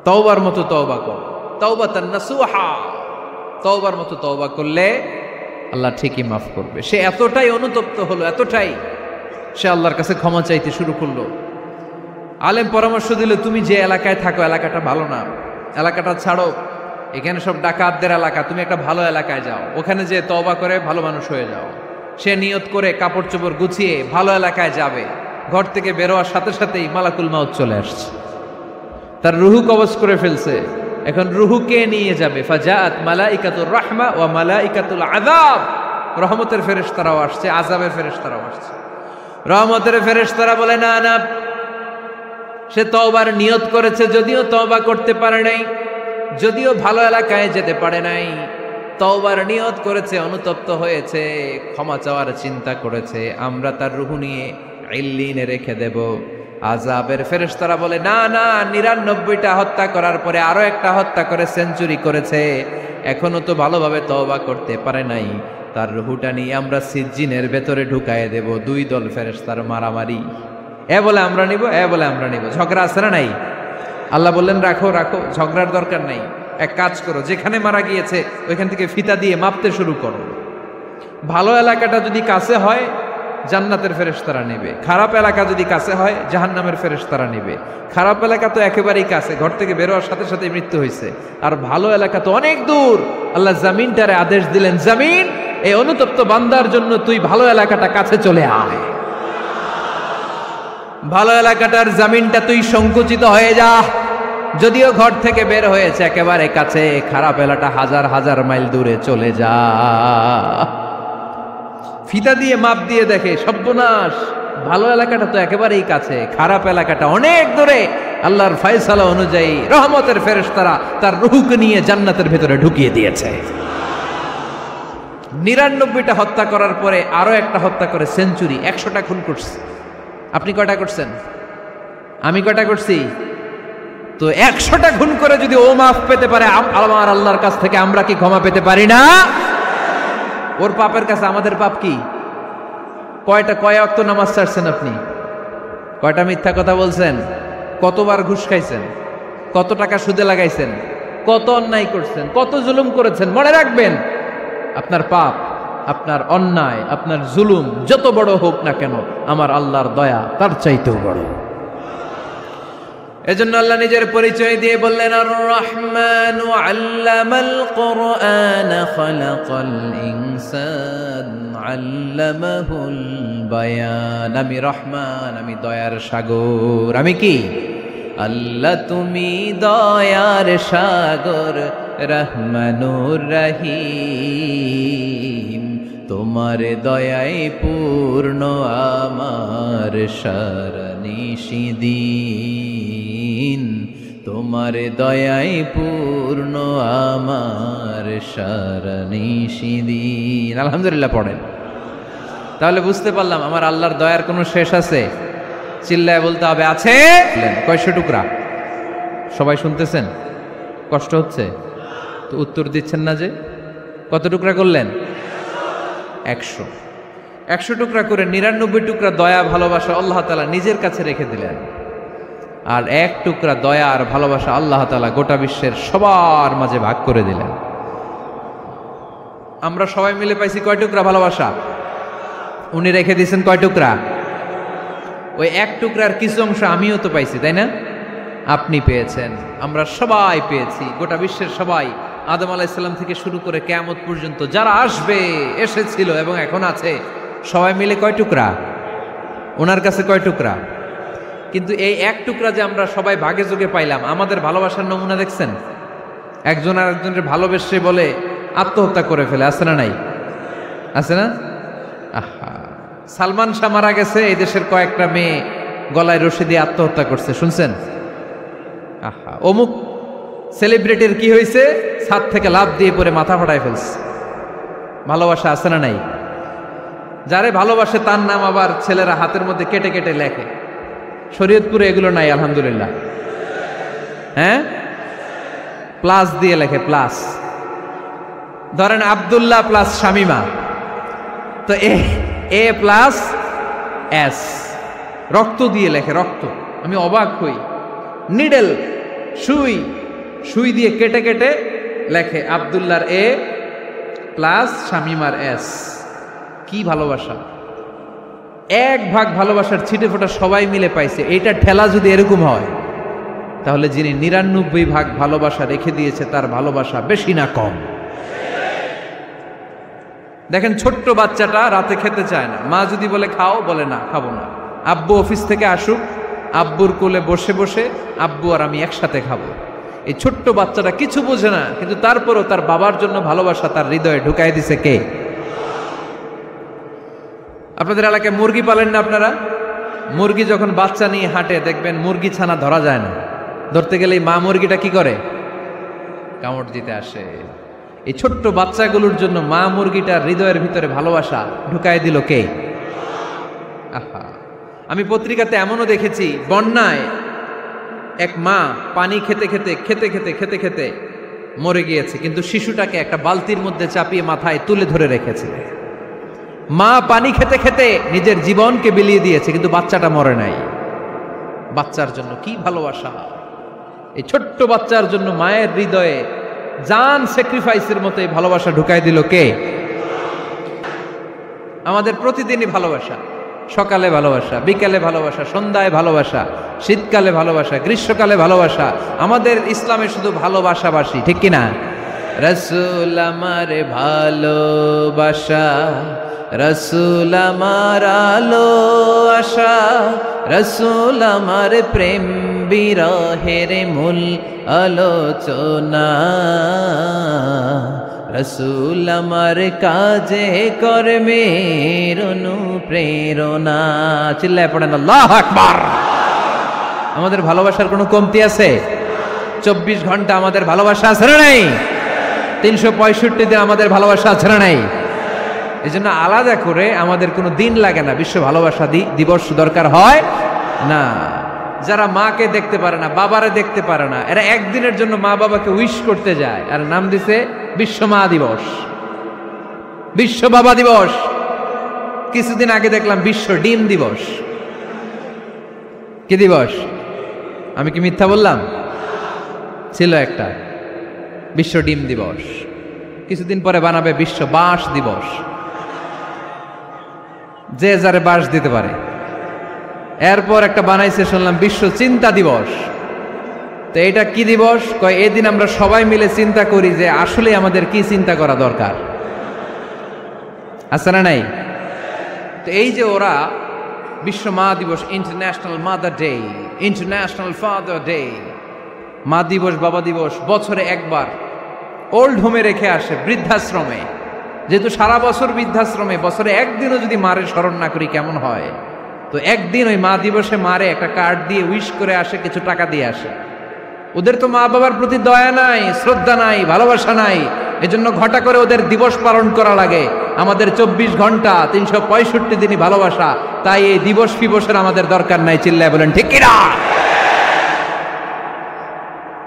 তওবার মতো তওবা কর, তাওবাতান নাসুহা। তওবার মতো তওবা করলে আল্লাহ ঠিকই মাফ করবে। সে এতটাই অনুতপ্ত হলো, এতটাই, সে আল্লাহর কাছে ক্ষমা চাইতে শুরু করলো। আলেম পরামর্শ দিল, তুমি যে এলাকায় থাকো এলাকাটা ভালো না, এলাকাটা ছাড়ো, এখানে সব ডাকাতদের এলাকা, তুমি একটা ভালো এলাকায় যাও, ওখানে যে তওবা করে ভালো মানুষ হয়ে যাও। সে নিয়ত করে কাপড় চোপড় গুছিয়ে ভালো এলাকায় যাবে। ঘর থেকে বেরোয়ার সাথে সাথেই মালাকুল মাউত চলে আসছে, তার রুহু কবজ করে ফেলছে। এখন রুহু কে নিয়ে যাবে? ফাজাআত মালাইকাতুর রাহমা ওয়া মালাইকাতুল আযাব। রহমতের ফেরেশতারাও আসছে, আযাবের ফেরেশতারাও আসছে। রহমতের ফেরেশতারা বলে না না, সে তওবার নিয়ত করেছে, যদিও তওবা করতে পারে নাই, যদিও ভালো এলাকায় যেতে পারে নাই, তওবার নিয়ত করেছে, অনুতপ্ত হয়েছে, ক্ষমা চাওয়ার চিন্তা করেছে, আমরা তার রুহু নিয়ে ইল্লিনে রেখে দেব। আযাবের ফেরেশতারা বলে না না, 99টা হত্যা করার পরে আরো একটা হত্যা করে সেঞ্চুরি করেছে, এখনো তো ভালোভাবে তওবা করতে পারে নাই, তার রুহুটা নিয়ে আমরা সিজ্জিনের ভেতরে ঢুকায়ে দেব। 2 দল ফেরেশতার মারামারি, এ বলে আমরা নিব, এ বলে আমরা নিব। ঝগড়া আছে না নাই? আল্লাহ বললেন রাখো রাখো, ঝগড়ার দরকার নাই। এক কাজ করো, যেখানে মারা গিয়েছে ওইখান থেকে ফিতা দিয়ে মাপতে শুরু করো। ভালো এলাকাটা যদি কাছে হয় জান্নাতের ফেরেশতারা নেবে, খারাপ এলাকা যদি কাছে হয় জাহান্নামের ফেরেশতারা নেবে। খারাপ এলাকা তো একেবারেই কাছে, ঘর থেকে বেরোয়ার সাথে সাথে মৃত্যু হয়েছে, আর ভালো এলাকা তো অনেক দূর। আল্লাহ জামিনটারে আদেশ দিলেন, জামিন, এই অনুতপ্ত বান্দার জন্য তুই ভালো এলাকাটা কাছে চলে আয়। ভালো এলাকাটার জামিনটা তুই সংকুচিত হয়ে যা। যদিও ঘর থেকে বের হয়েছে একেবারে কাছে, খারাপ এলাকা হাজার হাজার মাইল দূরে চলে যা। ফিতা দিয়ে মাপ দিয়ে দেখে, সর্বনাশ, ভালো এলাকাটা তো একেবারেই কাছে, খারাপ এলাকাটা অনেক দূরে। আল্লাহর ফয়সালা অনুযায়ী রহমতের ফেরেশতারা তার রূহকে নিয়ে জান্নাতের ভেতরে ঢুকিয়ে দিয়েছে। 99টা হত্যা করার পরে আরো একটা হত্যা করে সেঞ্চুরি, 100টা খুন করছে। আপনি কয়টা করছেন? আমি কয়টা করছি? তো 100টা খুন করে যদি ও মাফ পেতে পারে আমার আল্লাহর কাছ থেকে, আমরা কি ক্ষমা পেতে পারি না? ওর পাপের কাছে আমাদের পাপ কি? কয় ওয়াক্ত নামাজ ছাড়ছেন আপনি? কয়টা মিথ্যা কথা বলছেন? কতবার ঘুষ খাইছেন? কত টাকা সুদে লাগাইছেন? কত অন্যায় করছেন? কত জুলুম করেছেন? মনে রাখবেন, আপনার পাপ, আপনার অন্যায়, আপনার জুলুম যত বড় হোক না কেন, আমার আল্লাহর দয়া তার চাইতেও বড়। এজন্য আল্লাহ নিজের পরিচয় দিয়ে বললেন, আর রহমান আল্লামাল কুরআন খালাকাল ইনসান আল্লামাহুল বায়ান। আমি রহমান, আমি দয়ার সাগর। আমি কি? আল্লাহ তুমি দয়ার সাগর, রহমানুর রহিম। তোমার দয়ায় পূর্ণ আমার সারানিশিদিন, তোমার দয়ায় পূর্ণ আমার সারানিশিদিন। আলহামদুলিল্লাহ পড়েন। তাহলে বুঝতে পারলাম আমার আল্লাহর দয়ার কোনো শেষ আছে? চিল্লায় বলতে হবে আছে। কয়শো টুকরা? সবাই শুনতেছেন? কষ্ট হচ্ছে তো উত্তর দিচ্ছেন না যে। কত টুকরা করলেন? 100। 100 টুকরা করে 99 টুকরা দয়া ভালোবাসা আল্লাহ তাআলা নিজের কাছে রেখে দিলেন, আর 1 টুকরা দয়া আর ভালোবাসা আল্লাহ তাআলা গোটা বিশ্বের সবার মাঝে ভাগ করে দিলেন। আমরা সবাই মিলে পাইছি কয় টুকরা ভালোবাসা? উনি রেখে দিয়েছেন কয় টুকরা? ওই 1 টুকরার কিছু অংশ আমিও তো পাইছি, তাই না? আপনি পেয়েছেন, আমরা সবাই পেয়েছি, গোটা বিশ্বের সবাই, আদম আলাইহিস সালাম থেকে শুরু করে কিয়ামত পর্যন্ত যারা আসবে, এসেছিল এবং এখন আছে, সবাই মিলে কয় টুকরা? ওনার কাছে কয় টুকরা? কিন্তু এই 1 টুকরা যে আমরা সবাই ভাগে যোগে পাইলাম, আমাদের ভালোবাসার নমুনা দেখছেন? একজন আর একজনের ভালোবেসে বলে আত্মহত্যা করে ফেলে, আছে না নাই? আছে না? আহা, সালমান শাহ মারা গেছে, এই দেশের কয়েকটা মেয়ে গলায় রশি দিয়ে আত্মহত্যা করছে, শুনছেন? আহা, অমুক সেলিব্রিটির কি হয়েছে, ছাদ থেকে লাফ দিয়ে পরে মাথা ফাটায় ফেলছে। ভালোবাসা আছে না নাই? যারে ভালোবাসে তার নাম আবার ছেলেরা হাতের মধ্যে কেটে কেটে লেখে। শরীয়তপুরে এগুলো নাই আলহামদুলিল্লাহ। হ্যাঁ, প্লাস দিয়ে লেখে, প্লাস। ধরেন আব্দুল্লাহ প্লাস শামিমা, তো এ প্লাস এস, রক্ত দিয়ে লেখে, রক্ত। আমি অবাক হই, নিডেল, সুই দিয়ে কেটে কেটে লেখে আব্দুল্লাহর এ প্লাস শামিমার এস। কি ভালোবাসা! এক ভাগ ভালোবাসার ছিটে ফোটা সবাই মিলে পাইছে। এইটা ঠেলা যদি এরকম হয়, তাহলে যিনি ৯৯ ভাগ ভালোবাসা রেখে দিয়েছে তার ভালোবাসা বেশি না কম? দেখেন, ছোট্ট বাচ্চাটা রাতে খেতে চায় না, মা যদি বলে খাও, বলে না, খাবো না। আব্বু অফিস থেকে আসুক, আব্বুর কোলে বসে বসে আব্বু আর আমি একসাথে খাবো। এই ছোট্ট বাচ্চাটা কিছু বোঝে না, কিন্তু তারপরও তার বাবার জন্য ভালোবাসা তার হৃদয়ে ঢুকাই দিছে কে? আপনাদের এলাকায় মুরগি পালেন না আপনারা? মুরগি যখন বাচ্চা নিয়ে হাঁটে, দেখবেন মুরগি ছানা ধরা যায় না। ধরতে গেলেই মা মুরগিটা কি করে? কামড় দিতে আসে। এই ছোট্ট বাচ্চাগুলোর জন্য মা মুরগিটার হৃদয়ের ভিতরে ভালোবাসা ঢুকাই দিল কে? আহা, আমি পত্রিকাতে এমনও দেখেছি, বন্যায় এক মা পানি খেতে খেতে খেতে খেতে খেতে খেতে মরে গিয়েছে, কিন্তু শিশুটাকে একটা বালতির মধ্যে চাপিয়ে মাথায় তুলে ধরে রেখেছে। মা পানি খেতে খেতে নিজের জীবনকে বিলিয়ে দিয়েছে, কিন্তু বাচ্চাটা মরে নাই। বাচ্চার জন্য কি ভালোবাসা! এই ছোট্ট বাচ্চার জন্য মায়ের হৃদয়ে জান স্যাক্রিফাইসের মতো এই ভালোবাসা ঢুকাই দিল কে? আমাদের প্রতিদিনই ভালোবাসা, সকালে ভালোবাসা, বিকালে ভালোবাসা, সন্ধ্যায় ভালোবাসা, শীতকালে ভালোবাসা, গ্রীষ্মকালে ভালোবাসা। আমাদের ইসলামে শুধু ভালোবাসাবাসী, ঠিক কিনা? রাসূল আমার ভালোবাসা, রাসূল আমার আলো আশা, রাসূল আমার প্রেম বিরহের মূল আলোচনা, রাসূল আমার কাজে কর্মের অনুপ্রেরণা। চিল্লায় পড়েন আল্লাহু আকবার। আমাদের ভালোবাসার কোনো কমতি আছে? 24 ঘন্টা আমাদের ভালোবাসা আছে না নাই? 365 দিন আমাদের ভালোবাসা আছে না নাই? এই জন্য আলাদা করে আমাদের কোনো দিন লাগে না, বিশ্ব ভালোবাসা দিবস দরকার হয় না। যারা মাকে দেখতে পারে না, বাবারে দেখতে পারে না, এরা একদিনের জন্য মা বাবাকে উইশ করতে যায়, আর নাম দিছে বিশ্ব মা দিবস, বিশ্ব বাবা দিবস। কিছুদিন আগে দেখলাম বিশ্ব ডিম দিবস। কি দিবস? আমি কি মিথ্যা বললাম? ছিল একটা বিশ্ব ডিম দিবস। কিছুদিন পরে বানাবে বিশ্ব বাঁশ দিবস, যে যারে বাঁশ দিতে পারে। এরপর একটা বানাইছে শুনলাম বিশ্ব চিন্তা দিবস। তো এটা কি দিবস? কয় এই দিন আমরা সবাই মিলে চিন্তা করি যে আসলে আমাদের কি চিন্তা করা দরকার, আছে না নাই? তো এই যে ওরা বিশ্ব মা দিবস, international mother day, international father day, মা দিবস, বাবা দিবস, বছরে একবার ওল্ড হোমে রেখে আসে, বৃদ্ধাশ্রমে। যেহেতু সারা বছর বৃদ্ধাশ্রমে, বছরে একদিনও যদি মারে স্মরণ না করি কেমন হয়? তো একদিন ওই মা দিবসে মারে একটা কার্ড দিয়ে উইশ করে আসে, কিছু টাকা দিয়ে আসে। ওদের তো মা বাবার প্রতি দয়া নাই, শ্রদ্ধা নাই, ভালোবাসা নাই, এজন্য ঘটা করে ওদের দিবস পালন করা লাগে। আমাদের 24 ঘন্টা 365 দিনই ভালোবাসা, তাই এই দিবস ফিবসের আমাদের দরকার নাই। চিল্লায় বলেন ঠিক কিনা?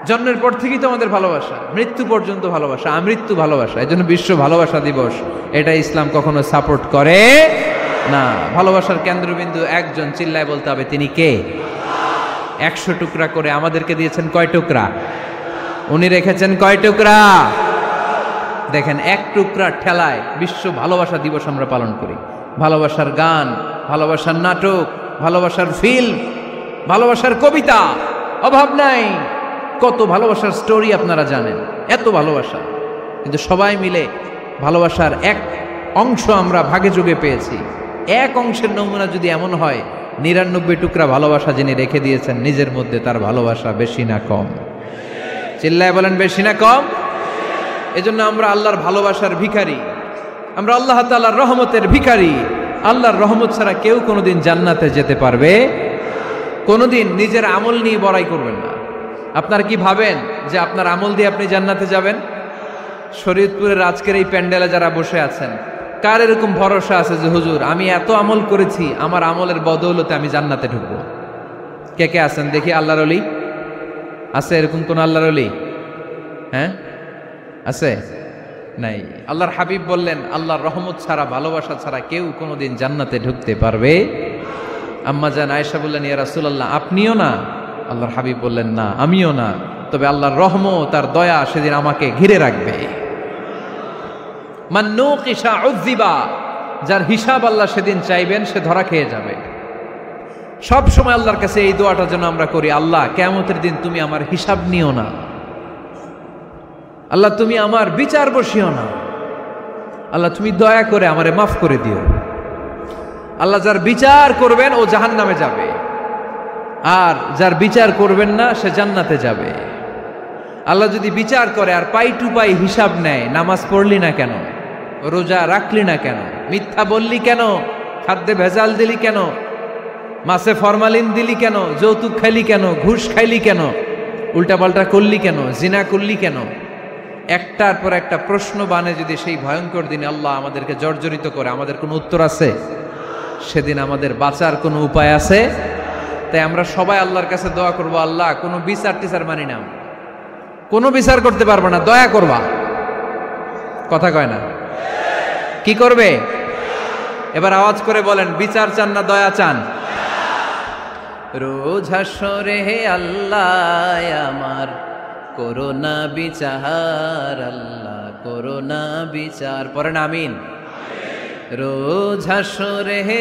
জন্মের পর থেকেই তো আমাদের ভালোবাসা, মৃত্যু পর্যন্ত ভালোবাসা, আমৃত্যু ভালোবাসা। এই জন্য বিশ্ব ভালোবাসা দিবস, এটা ইসলাম কখনো সাপোর্ট করে না। ভালোবাসার কেন্দ্রবিন্দু একজন, চিল্লায় বলতে হবে তিনি কে? 100 টুকরা করে আমাদেরকে দিয়েছেন কয় টুকরা? উনি রেখেছেন কয় টুকরা? দেখেন, এক টুকরা ঠেলায় বিশ্ব ভালোবাসা দিবস আমরা পালন করি। ভালোবাসার গান, ভালোবাসার নাটক, ভালোবাসার ফিল্ম, ভালোবাসার কবিতা, অভাব নাই। কত ভালোবাসার স্টোরি আপনারা জানেন, এত ভালোবাসা। কিন্তু সবাই মিলে ভালোবাসার এক অংশ আমরা ভাগে যোগে পেয়েছি। এক অংশের নমুনা যদি এমন হয়, 99 টুকরা ভালোবাসা যিনি রেখে দিয়েছেন নিজের মধ্যে, তার ভালোবাসা বেশি না কম? চিল্লায় বলেন বেশি না কম? এজন্য আমরা আল্লাহর ভালোবাসার ভিখারি, আমরা আল্লাহ তাআলার রহমতের ভিখারি। আল্লাহর রহমত ছাড়া কেউ কোনোদিন জান্নাতে যেতে পারবে? কোনোদিন নিজের আমল নিয়ে বড়াই করবেন না। আপনারা কি ভাবেন যে আপনার আমল দিয়ে আপনি জান্নাতে যাবেন? শরীয়তপুরের আজকের এই প্যান্ডেলে যারা বসে আছেন, কার এরকম ভরসা আছে যে হুজুর আমি এত আমল করেছি, আমার আমলের বদৌলতে আমি জান্নাতে ঢুকবো? কে কে আছেন দেখি? আল্লাহর ওলি আছে? এরকম কোন আল্লাহর ওলি? হ্যাঁ, আছে? নাই। আল্লাহর হাবিব বললেন, আল্লাহর রহমত ছাড়া, ভালোবাসা ছাড়া কেউ কোনোদিন জান্নাতে ঢুকতে পারবে? আম্মা জান আয়েশা বললেন, ইয়া রাসূলুল্লাহ আপনিও না? আল্লাহর হাবিব বললেন, না আমিও না, তবে আল্লাহর রহমত তার দয়া সেদিন আমাকে ঘিরে রাখবে। মান নুকিশা উযিবা, যার হিসাব আল্লাহ সেদিন চাইবেন সে ধরা খেয়ে যাবে। সব সময় আল্লাহর কাছে এই দোয়াটা যেন আমরা করি, আল্লাহ কিয়ামতের দিন তুমি আমার হিসাব নিও না, আল্লাহ তুমি আমার বিচার বসিও না, আল্লাহ তুমি দয়া করে আমারে মাফ করে দিও। আল্লাহ যার বিচার করবেন ও জাহান্নামে যাবে, আর যার বিচার করবেন না সে জান্নাতে যাবে। আল্লাহ যদি বিচার করে আর পাই টু পাই হিসাব নেয়, নামাজ পড়লি না কেন, রোজা রাখলি না কেন, মিথ্যা বললি কেন, খাদ্যে ভেজাল দিলি কেন, মাছে ফরমালিন দিলি কেন, যৌতুক খাইলি কেন, ঘুষ খাইলি কেন, উল্টাপাল্টা করলি কেন, জিনা করলি কেন, একটার পর একটা প্রশ্ন বানে যদি সেই ভয়ঙ্কর দিনে আল্লাহ আমাদেরকে জর্জরিত করে, আমাদের কোনো উত্তর আছে? সেদিন আমাদের বাঁচার কোনো উপায় আছে? তাই আমরা সবাই আল্লাহর কাছে দোয়া করবো, আল্লাহ কোনো বিচার টিচার মানি না, কোনো বিচার করতে পারবো না, দয়া করবা। কথা কয় না? কি করবে? এবার আওয়াজ করে বলেন, বিচার চান না দয়া চান? রোজ হাসরে হে আল্লাহ আমার করোনা বিচার, আল্লাহ করোনা বিচার, পড়েন আমিন। রোজ হাসরে হে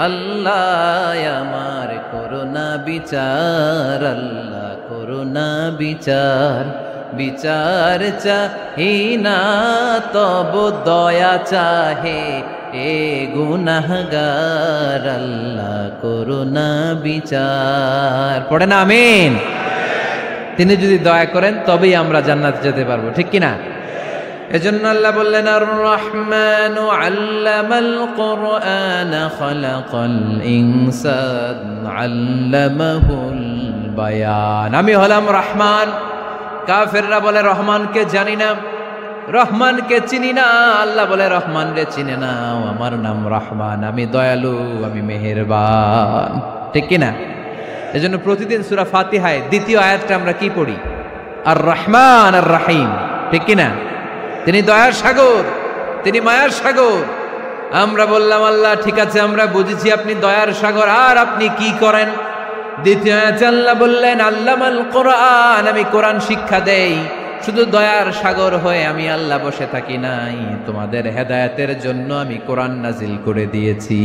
আল্লাহ আমার করোনা বিচার, আল্লাহ করোনা বিচার, বিচার চাহি না তব দয়া চাহে এ গুনাহগার, আল্লাহ করোনা বিচার, পড়েন আমিন। তিনি যদি দয়া করেন তবেই আমরা জান্নাতে যেতে পারবো, ঠিক কিনা? এজন্য আল্লাহ বললেন, আর রহমানু আল্লামাল কুরআন খালাকাল ইনসান আল্লামাহুল বায়ান। আমি হলাম রহমান। কাফেররা বলে রহমানকে জানি না, রহমানকে চিনি না। আল্লাহ বলে রহমান রে চিনে না, আমার নাম রহমান, আমি দয়ালু, আমি মেহেরবান, ঠিক কিনা? এজন্য প্রতিদিন সূরা ফাতিহায় দ্বিতীয় আয়াতটা আমরা কি পড়ি? আর রহমান আর রাহিম, ঠিক কিনা? তিনি দয়ার সাগর, তিনি মায়ার সাগর। আমরা বললাম, আল্লাহ ঠিক আছে আমরা বুঝেছি আপনি দয়ার সাগর, আর আপনি কি করেন? দ্বিতীয় আয়াতে আল্লাহ বললেন, আল্লামাল কোরআন, আমি কোরআন শিক্ষা দেই। শুধু দয়ার সাগর হয়ে আমি আল্লাহ বসে থাকি নাই, তোমাদের হেদায়েতের জন্য আমি কোরআন নাজিল করে দিয়েছি।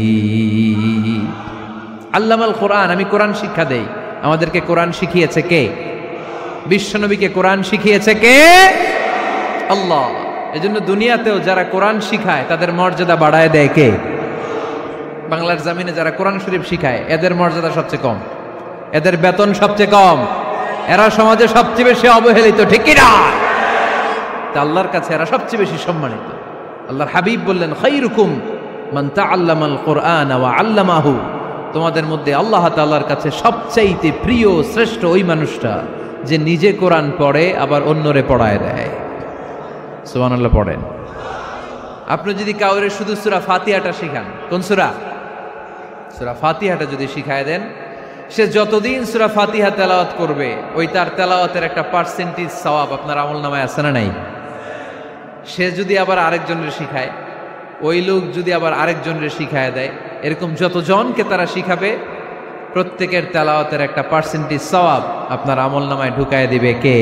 আল্লামাল কোরআন, আমি কোরআন শিক্ষা দেই। আমাদেরকে কোরআন শিখিয়েছে কে? বিশ্বনবীকে কোরআন শিখিয়েছে কে? আল্লাহ। এজন্য দুনিয়াতেও যারা কোরআন শিখায় তাদের মর্যাদা বাড়ায় দেয় কে? বাংলার জমিনে যারা কোরআন শরীফ শিখায় এদের মর্যাদা সবচেয়ে কম, এদের বেতন সবচেয়ে কম, এরা সমাজে সবচেয়ে বেশি অবহেলিত, ঠিক কি না? আল্লাহর কাছে এরা সবচেয়ে বেশি সম্মানিত। আল্লাহর হাবিব বললেন, খায়রুকুম মান তাআল্লামাল কুরআন ওয়া আল্লামাহু, তোমাদের মধ্যে আল্লাহ তাআলার কাছে সবচাইতে প্রিয় শ্রেষ্ঠ ওই মানুষটা যে নিজে কোরআন পড়ে আবার অন্যরে পড়ায় দেয়। সুবহানাল্লাহ পড়েন। আপনি যদি কাউরে শুধু সূরা ফাতিহাটা শিখান, কোন সূরা? সূরা ফাতিহাটা যদি শিখায় দেন, সে যতদিন সূরা ফাতিহা তেলাওয়াত করবে ওই তার তেলাওয়াতের একটা পার্সেন্টেজ সওয়াব আপনার আমলনামায় আছে না নাই? সে যদি আবার আরেকজনের শিখায়, ওই লোক যদি আবার আরেকজনের শিখায় দেয়, এরকম যতজনকে তারা শিখাবে প্রত্যেকের তেলাওয়াতের একটা পার্সেন্টেজ সওয়াব আপনার আমলনামায় ঢুকায় দিবে কে?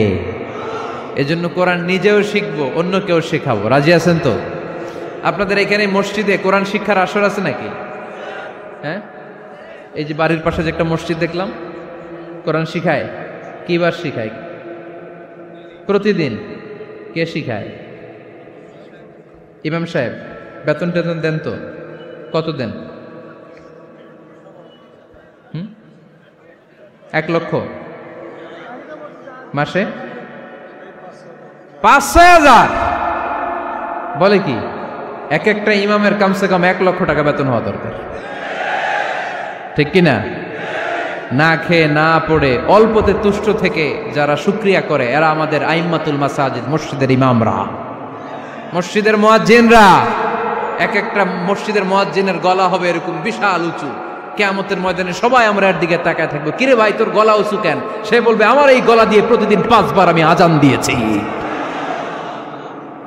এজন্য কোরআন নিজেও শিখবো, অন্যকেও শেখাবো। রাজি আছেন তো? আপনাদের এখানে মসজিদে কোরআন শিক্ষার আসর আছে নাকি? হ্যাঁ, এই যে বাড়ির পাশে যে একটা মসজিদ দেখলাম, কোরআন শিখায়। কিবার শিখায়? প্রতিদিন। কে শিখায়? ইমাম সাহেব। বেতন টেতন দেন তো? কত দেন? 1 লক্ষ মাসে? 5-6,000 বলে কি? এক একটা ইমামের কমসে কম 1 লক্ষ টাকা বেতন হওয়া দরকার, ঠিক কিনা? না খেয়ে না পড়ে অল্পতে তুষ্ট থেকে যারা শুকরিয়া করে এরা আমাদের আইম্মাতুল মাসাজিদ, মসজিদের ইমামরা, মসজিদের মুয়াজ্জিনরা। এক একটা মসজিদের মুয়াজ্জিনের গলা হবে এরকম বিশাল উঁচু। কিয়ামতের ময়দানে সবাই আমরা এর দিকে তাকায় থাকবো, কিরে ভাই তোর গলা উঁচু কেন? সে বলবে আমার এই গলা দিয়ে প্রতিদিন 5 বার আমি আজান দিয়েছি।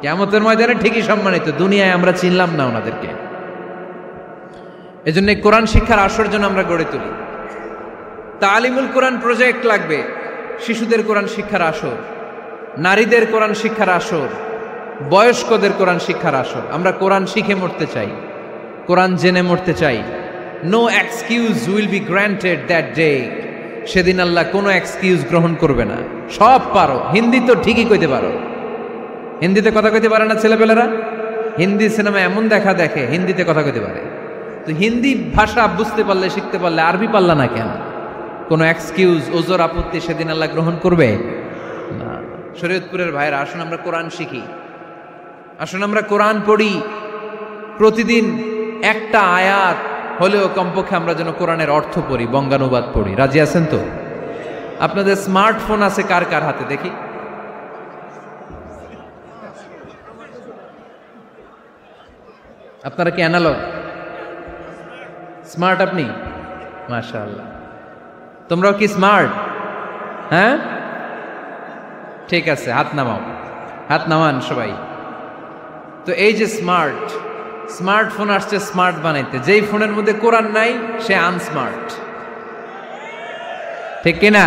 কিয়ামতের ময়দানে ঠিকই সম্মানিত, দুনিয়ায় আমরা চিনলাম না ওনাদেরকে। এজন্য কোরআন শিক্ষার আসর জন্য আমরা গড়ে তুলি। তালিমুল কোরআন প্রজেক্ট লাগবে, শিশুদের কোরআন শিক্ষার আসর, নারীদের কোরআন শিক্ষার আসর, বয়স্কদের কোরআন শিক্ষার আসর। আমরা কোরআন শিখে মরতে চাই, কোরআন জেনে মরতে চাই। No excuse will be granted that day. সেদিন আল্লাহ কোনো এক্সকিউজ গ্রহণ করবে না। সব পারো, হিন্দি তো ঠিকই কইতে পারো। হিন্দিতে কথা কইতে পারে না ছেলেপেলেরা? হিন্দি সিনেমা এমন দেখা দেখে হিন্দিতে কথা কইতে পারে। তো হিন্দি ভাষা বুঝতে পারলে, শিখতে পারলে আরবি পারলা না কেন? কোনো এক্সকিউজ, ওজর, আপত্তি সেদিন আল্লাহ গ্রহণ করবে না। শরীয়তপুরের ভাইরা, আসুন আমরা কোরআন শিখি, আসুন আমরা কোরআন পড়ি। প্রতিদিন একটা আয়াত হলেও কমপক্ষে আমরা যেন কোরআনের অর্থ পড়ি, বঙ্গানুবাদ পড়ি। রাজি আছেন তো? আপনাদের স্মার্টফোন আছে কার কার হাতে দেখি? আপনারা কি অ্যানালগ? স্মার্ট আপনি? মাশাআল্লাহ। তোমরাও কি স্মার্ট? হ্যাঁ, ঠিক আছে, হাত নামাও, হাত নামান সবাই। তো এই যে স্মার্টফোন আসছে স্মার্ট বানাইতে, যেই ফোনের মধ্যে কোরআন নাই সে আনস্মার্ট, ঠিক কিনা?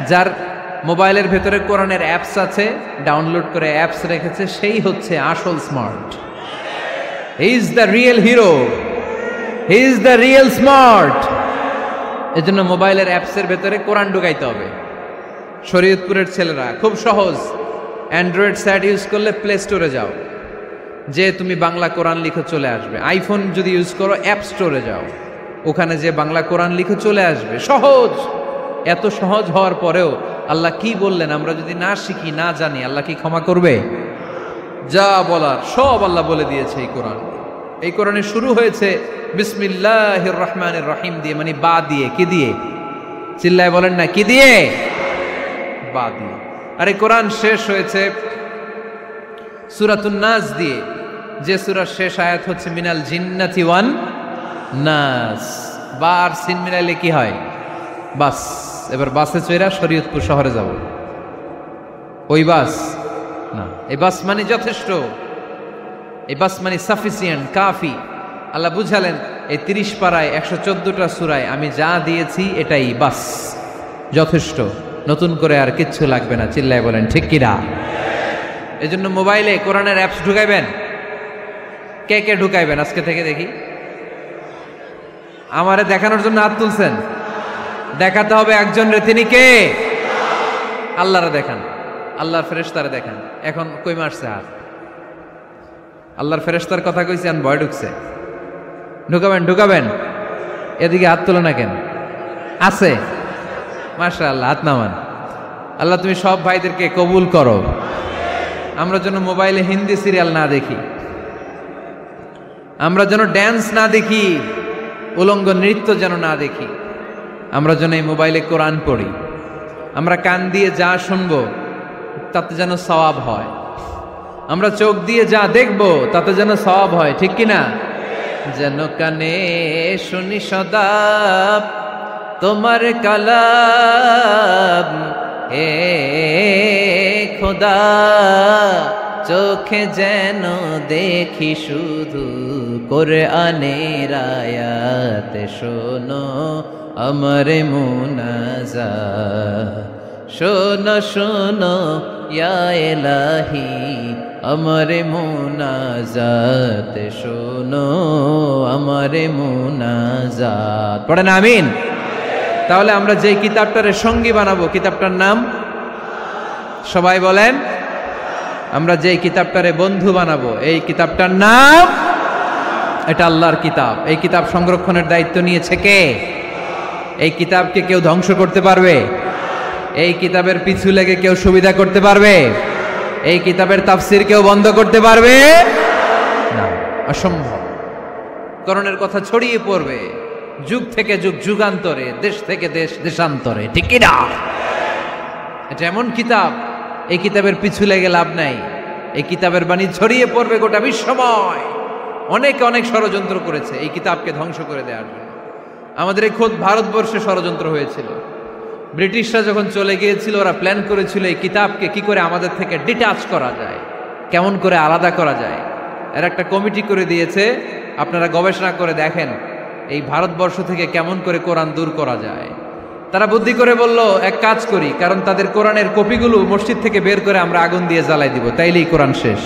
যার মোবাইলের ভেতরে কোরআনের অ্যাপস আছে, ডাউনলোড করে অ্যাপস রেখেছে, সেই হচ্ছে আসল smart. He is the real hero, he is the real smart. এজন্য মোবাইলের অ্যাপসের ভেতরে কোরআন ঢুকাইতে হবে। শরীয়তপুরের ছেলেরা খুব সহজ, অ্যান্ড্রয়েড সেট ইউজ করলে প্লে স্টোরে যাও, যে তুমি বাংলা কোরআন লিখে চলে আসবে। আইফোন যদি ইউজ করো অ্যাপ স্টোরে যাও, ওখানে যে বাংলা কোরআন লিখে চলে আসবে। সহজ। এত সহজ হওয়ার পরেও আল্লাহ কি বললেন আমরা যদি না শিখি, না জানি, আল্লাহ কি ক্ষমা করবে? যা বলার সব আল্লাহ বলে দিয়েছে এই কোরআন। এই কোরআনে শুরু হয়েছে বিসমিল্লাহির রহমানির রহিম দিয়ে, মানে বা দিয়ে। কি দিয়ে? চিল্লায় বলেন না, কি দিয়ে? বা দিয়ে। আর এই কোরআন শেষ হয়েছে সূরাতুন নাস দিয়ে, যে সূরার শেষ আয়াত হচ্ছে মিনাল জিন্নাতি ওয়ান নাস। বা আর সিন মিলাইলে কি হয়? বাস। এবার বাসে চড়া শরীয়তপুর শহরে যাব। ওই বাস না, এই বাস মানে যথেষ্ট, এই বাস মানে সাফিসিয়েন্ট, কাফি। আল্লাহ বুঝালেন এই 30 পারায় 114টা সূরায় আমি যা দিয়েছি এটাই বাস, যথেষ্ট, নতুন করে আর কিচ্ছু লাগবে না। চিল্লায় বলেন ঠিক কিনা? এজন্য মোবাইলে কোরআনের অ্যাপস ঢুকাইবেন। কে কে ঢুকাইবেন আজকে থেকে দেখি? আমারে দেখানোর জন্য হাত তুলছেন? দেখাতে হবে একজন রে, তিনি কে? আল্লাহরে দেখান, আল্লাহর ফেরেশতারে দেখান। এখন কই মারছে হাত? আল্লাহর ফেরেশতার কথা কইছি, আন ভয় ঢুকছে। ঢুকাবেন ঢুকাবেন, এদিকে হাত তোলে না কেন? আছে? মাশাআল্লাহ, হাত নামান। আল্লাহ তুমি সব ভাইদেরকে কবুল করো। আমরা যেন মোবাইলে হিন্দি সিরিয়াল না দেখি, আমরা যেন ড্যান্স না দেখি, উলঙ্গ নৃত্য যেন না দেখি। আমরা যেন এই মোবাইলে কোরআন পড়ি। আমরা কান দিয়ে যা শুনবো তাতে যেন সওয়াব হয়। আমরা চোখ দিয়ে যা দেখবো তাতে যেন সওয়াব হয়, ঠিক কিনা? যেন কানে শুনি সদা তোমার কালাম, এ খোদা চোখে যেন দেখি শুধু কোরআনের আয়াত। শোনো আমার মুনাজাত, শোনো শোনো ইয়া ইলাহি আমার মুনাজাত, শোনো আমার মুনাজাত। পড়েন আমিন। তাহলে আমরা যে কিতাবটারে সঙ্গী বানাবো, কিতাবটার নাম সবাই বলেন। আমরা যে কিতাবটারে বন্ধু বানাবো, এই কিতাবটার নাম, এটা আল্লাহর কিতাব। এই কিতাব সংরক্ষণের দায়িত্ব নিয়েছে কে? এই কিতাবকে কেউ ধ্বংস করতে পারবে? এই কিতাবের পিছু লেগে কেউ সুবিধা করতে পারবে? এই কিতাবের তাফসির কেউ বন্ধ করতে পারবে না, অসম্ভব। কোরআনের কথা ছড়িয়ে পড়বে, যুগ থেকে যুগ যুগান্তরে, দেশ থেকে দেশ দেশান্তরে, ঠিক কি না? এটা এমন কিতাব, এই কিতাবের পিছু লেগে লাভ নাই। এই কিতাবের বাণী ছড়িয়ে পড়বে গোটা বিশ্বময়। অনেকে অনেক ষড়যন্ত্র করেছে এই কিতাবকে ধ্বংস করে দেওয়ার জন্য। আমাদের এই খোদ ভারতবর্ষে ষড়যন্ত্র হয়েছিল। ব্রিটিশরা যখন চলে গিয়েছিল, ওরা প্ল্যান করেছিল এই কিতাবকে কি করে আমাদের থেকে ডিটাচ করা যায়, কেমন করে আলাদা করা যায়। এর একটা কমিটি করে দিয়েছে, আপনারা গবেষণা করে দেখেন এই ভারতবর্ষ থেকে কেমন করে কোরআন দূর করা যায়। তারা বুদ্ধি করে বলল, এক কাজ করি, কারণ তাদের কোরআনের কপিগুলো মসজিদ থেকে বের করে আমরা আগুন দিয়ে জ্বালাই দিব, তাইলেই কোরআন শেষ।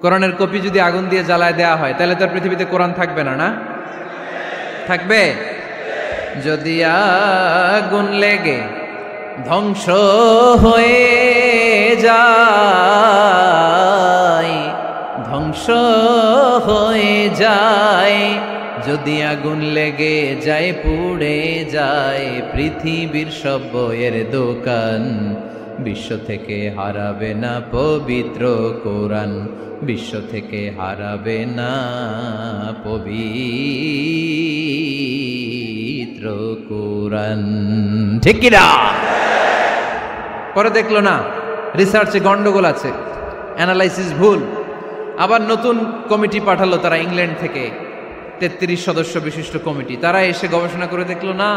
কোরআনের কপি যদি আগুন দিয়ে জ্বালায় দেওয়া হয়, তাহলে তার পৃথিবীতে কোরআন থাকবে না? না থাকবে? যদি আগুন লেগে ধ্বংস হয়ে যায়, ধ্বংস হয়ে যায়, যদি আগুন লেগে যায় পুড়ে যায় পৃথিবীর সব বইয়ের দোকান, বিশ্ব থেকে হারাবে না পবিত্র কোরআন, বিশ্ব থেকে হারাবে না পবিত্র কোরআন, ঠিক কি না? পরে দেখলো না রিসার্চে গন্ডগোল আছে, অ্যানালাইসিস ভুল, আবার নতুন কমিটি পাঠালো তারা ইংল্যান্ড থেকে, 33 সদস্য বিশিষ্ট কমিটি। তারা এসে গবেষণা করে দেখলো না,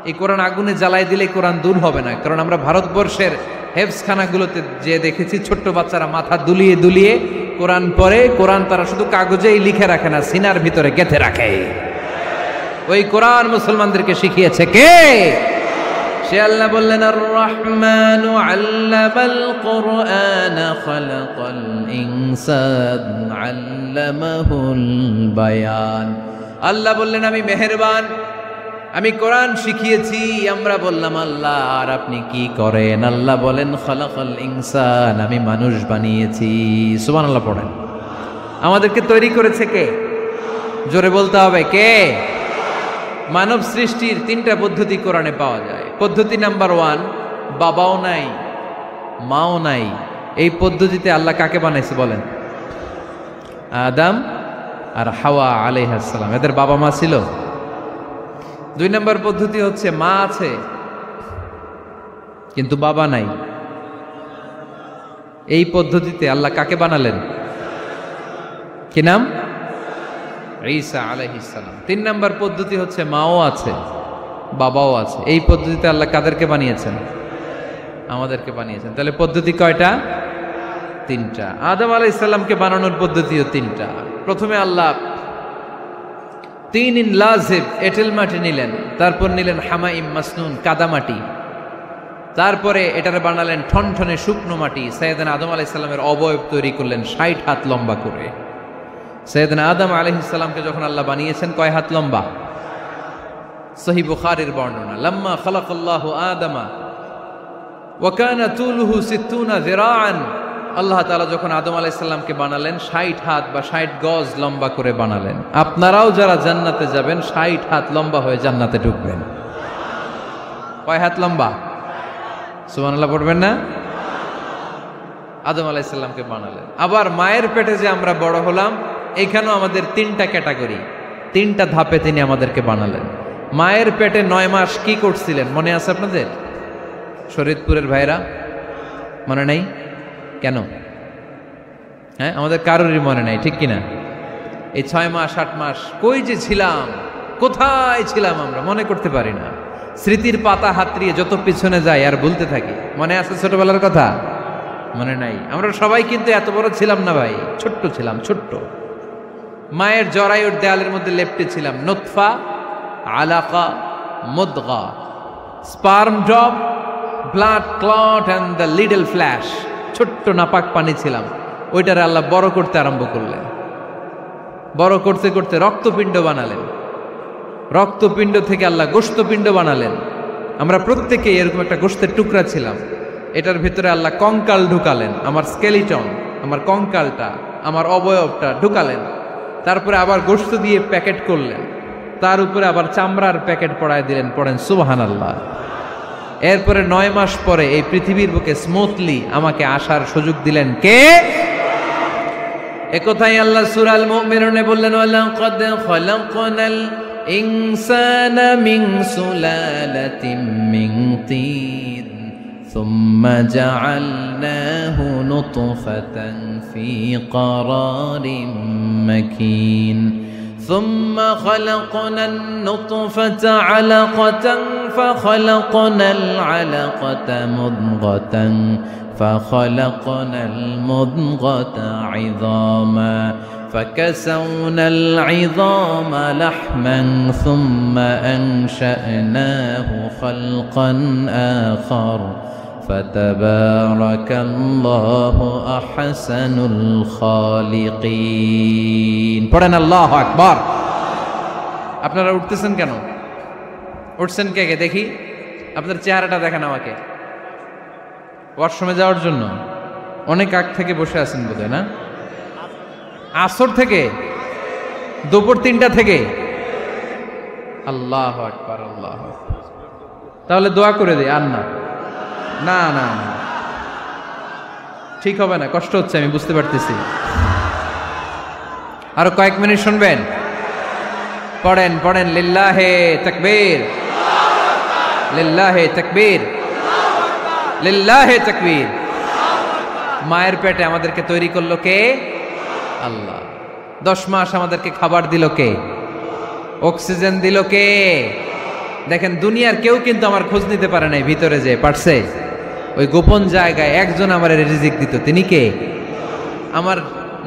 এই কোরআন আগুনে জ্বালাই দিলে কোরআন দূর হবে না। কারণ আমরা ভারতবর্ষের হেফজখানাগুলোতে যে দেখেছি, ছোট্ট বাচ্চারা মাথা দুলিয়ে দুলিয়ে কোরআন পড়ে। কোরআন তারা শুধু কাগজেই লিখে রাখে না, সিনার ভিতরে গেঁথে রাখে। ওই কোরআন মুসলমানদেরকে শিখিয়েছে কে? সে আল্লাহ বললেন, আর রহমানু আল্লামাল কুরআন খালাকাল ইনসান আল্লামাহুল বায়ান। আল্লাহ বললেন, আমি মেহেরবান, আমি কোরআন শিখিয়েছি। আমরা বললাম, আল্লাহ আর আপনি কি করেন? আল্লাহ বলেন, খালাকাল ইনসান, আমি মানুষ বানিয়েছি। সুবহানাল্লাহ পড়েন। আমাদেরকে তৈরি করেছে কে? জোরে বলতে হবে, কে? মানব সৃষ্টির 3টা পদ্ধতি কোরআনে পাওয়া যায়। পদ্ধতি নাম্বার 1, বাবাও নাই মাও নাই। এই পদ্ধতিতে আল্লাহ কাকে বানাইছে বলেন? আদম আর হাওয়া আলাইহিস সালাম, এদের বাবা মা ছিল। 2 নম্বর পদ্ধতি হচ্ছে মা আছে কিন্তু বাবা নাই। এই পদ্ধতিতে আল্লাহ কাকে বানালেন? কি নাম? ঈসা আলাইহিস সালাম। 3 নম্বর পদ্ধতি হচ্ছে মাও আছে বাবাও আছে। এই পদ্ধতিতে আল্লাহ কাদেরকে বানিয়েছেন? আমাদেরকে বানিয়েছেন। তাহলে পদ্ধতি কয়টা? 3টা। আদম আলাইহিস সালামকে বানানোর পদ্ধতিও 3টা। প্রথমে আল্লাহ 3 ইন লাজিব এঁটেল মাটি নিলেন, তারপর নিলেন হামাইম মাসনুন কাদামাটি, তারপরে এটারে বানালেন ঠনঠনে শুকনো মাটি। সাইয়েদনা আদম আলাইহিস সালামের অবয়ব তৈরি করলেন 60 হাত লম্বা করে। সাইয়েদনা আদম আলাইহিস সালামকে যখন আল্লাহ বানিয়েছেন, কয় হাত লম্বা? সহিহ বুখারীর বর্ণনা, লাম্মা খালাকাল্লাহু আদামা ওয়া কানা তুলুহু 60 যিরাআন। আল্লাহ তাআলা যখন আদম আলাইহিস সালামকে বানালেন, 60 হাত বা 60 গজ লম্বা করে বানালেন। আপনারাও যারা জান্নাতে যাবেন 60 হাত লম্বা হয়ে জান্নাতে ঢুকবেন। কয় হাত লম্বা? সুবহানাল্লাহ পড়বেন না? আদম আলাইহিস সালামকে বানালেন। আবার মায়ের পেটে যে আমরা বড় হলাম, এখানেও আমাদের 3টা ক্যাটাগরি, 3টা ধাপে তিনি আমাদেরকে বানালেন। মায়ের পেটে 9 মাস কি করছিলেন মনে আছে আপনাদের? শরীয়তপুরের ভাইরা মনে নাই? কেন? হ্যাঁ, আমাদের কারোরই মনে নাই, ঠিক কিনা? এই 6 মাস 8 মাস কই যে ছিলাম, কোথায় ছিলাম আমরা মনে করতে পারি না। স্মৃতির পাতা হাতড়িয়ে যত পিছনে যাই আর ভুলতে থাকি। মনে আছে ছোটবেলার কথা? মনে নাই। আমরা সবাই কিন্তু এত বড় ছিলাম না ভাই, ছোট্ট ছিলাম, ছোট্ট। মায়ের জরায়ুর দেয়ালের মধ্যে লেপ্টে ছিলাম। নুতফা, আলাকা, মুদগা, sperm drop, blood clot and the little flesh. ছোট্ট নাপাক পানি ছিলাম। ওইটারে আল্লাহ বড় করতে আরম্ভ করলেন। বড় করতে করতে রক্তপিণ্ড বানালেন। রক্তপিণ্ড থেকে আল্লাহ গোশতপিণ্ড বানালেন। আমরা প্রত্যেকেই এরকম একটা গোশতের টুকরা ছিলাম। এটার ভিতরে আল্লাহ কঙ্কাল ঢুকালেন, আমার স্কেলিটন, আমার কঙ্কালটা, আমার অবয়বটা ঢুকালেন। তারপরে আবার গোশত দিয়ে প্যাকেট করলেন, তার উপরে আবার চামড়ার প্যাকেট পড়ায় দিলেন। পড়েন সুবহানাল্লাহ। এরপরে 9 মাস পরে এই পৃথিবীর বুকে স্মুথলি আমাকে আসার সুযোগ দিলেন কে? একথাই আল্লাহ সূরা আল মুমিনুনে বললেন, ওয়ালাকাদ খালাকনাল ইনসানা মিন সুলালাতিন মিন তিন সুম্মা জাআলনাহু নুতফাতান ফি ক্বারারিন মাকিন ثم خلقنا النطفة علقة فخلقنا العلقة مضغة فخلقنا المضغة عظاما فكسونا العظام لحما ثم أنشأناه خلقا آخر فتبارك الله أحسن الخالقين পড়েন আল্লাহু আকবার। আপনারা উঠতেছেন কেন? উঠছেন কে কে দেখি, আপনার চেহারাটা দেখেন আমাকে। ওয়াশরুমে যাওয়ার জন্য অনেক আগ থেকে বসে আছেন বোধহয়, না? আসর থেকে, দুপুর 3টা থেকে। আল্লাহু আকবার, আল্লাহু আকবার। তাহলে দোয়া করে দেই, আর না না না না, ঠিক হবে না, কষ্ট হচ্ছে, আমি বুঝতে পারতেছি। আরো কয়েক মিনিট শুনবেন? পড়েন পড়েন, লিল্লাহে তাকবীর, লিল্লাহে তাকবীর, লিল্লাহে তাকবীর। মায়ের পেটে আমাদেরকে তৈরি করলো কে? আল্লাহ। 10 মাস আমাদেরকে খাবার দিল কে? অক্সিজেন দিল কে? দেখেন, দুনিয়ার কেউ কিন্তু আমার খোঁজ নিতে পারে নাই, ভিতরে যে পারছে, ওই গোপন জায়গায় একজন আমার রিজিক দিত। তিনি কে? আমার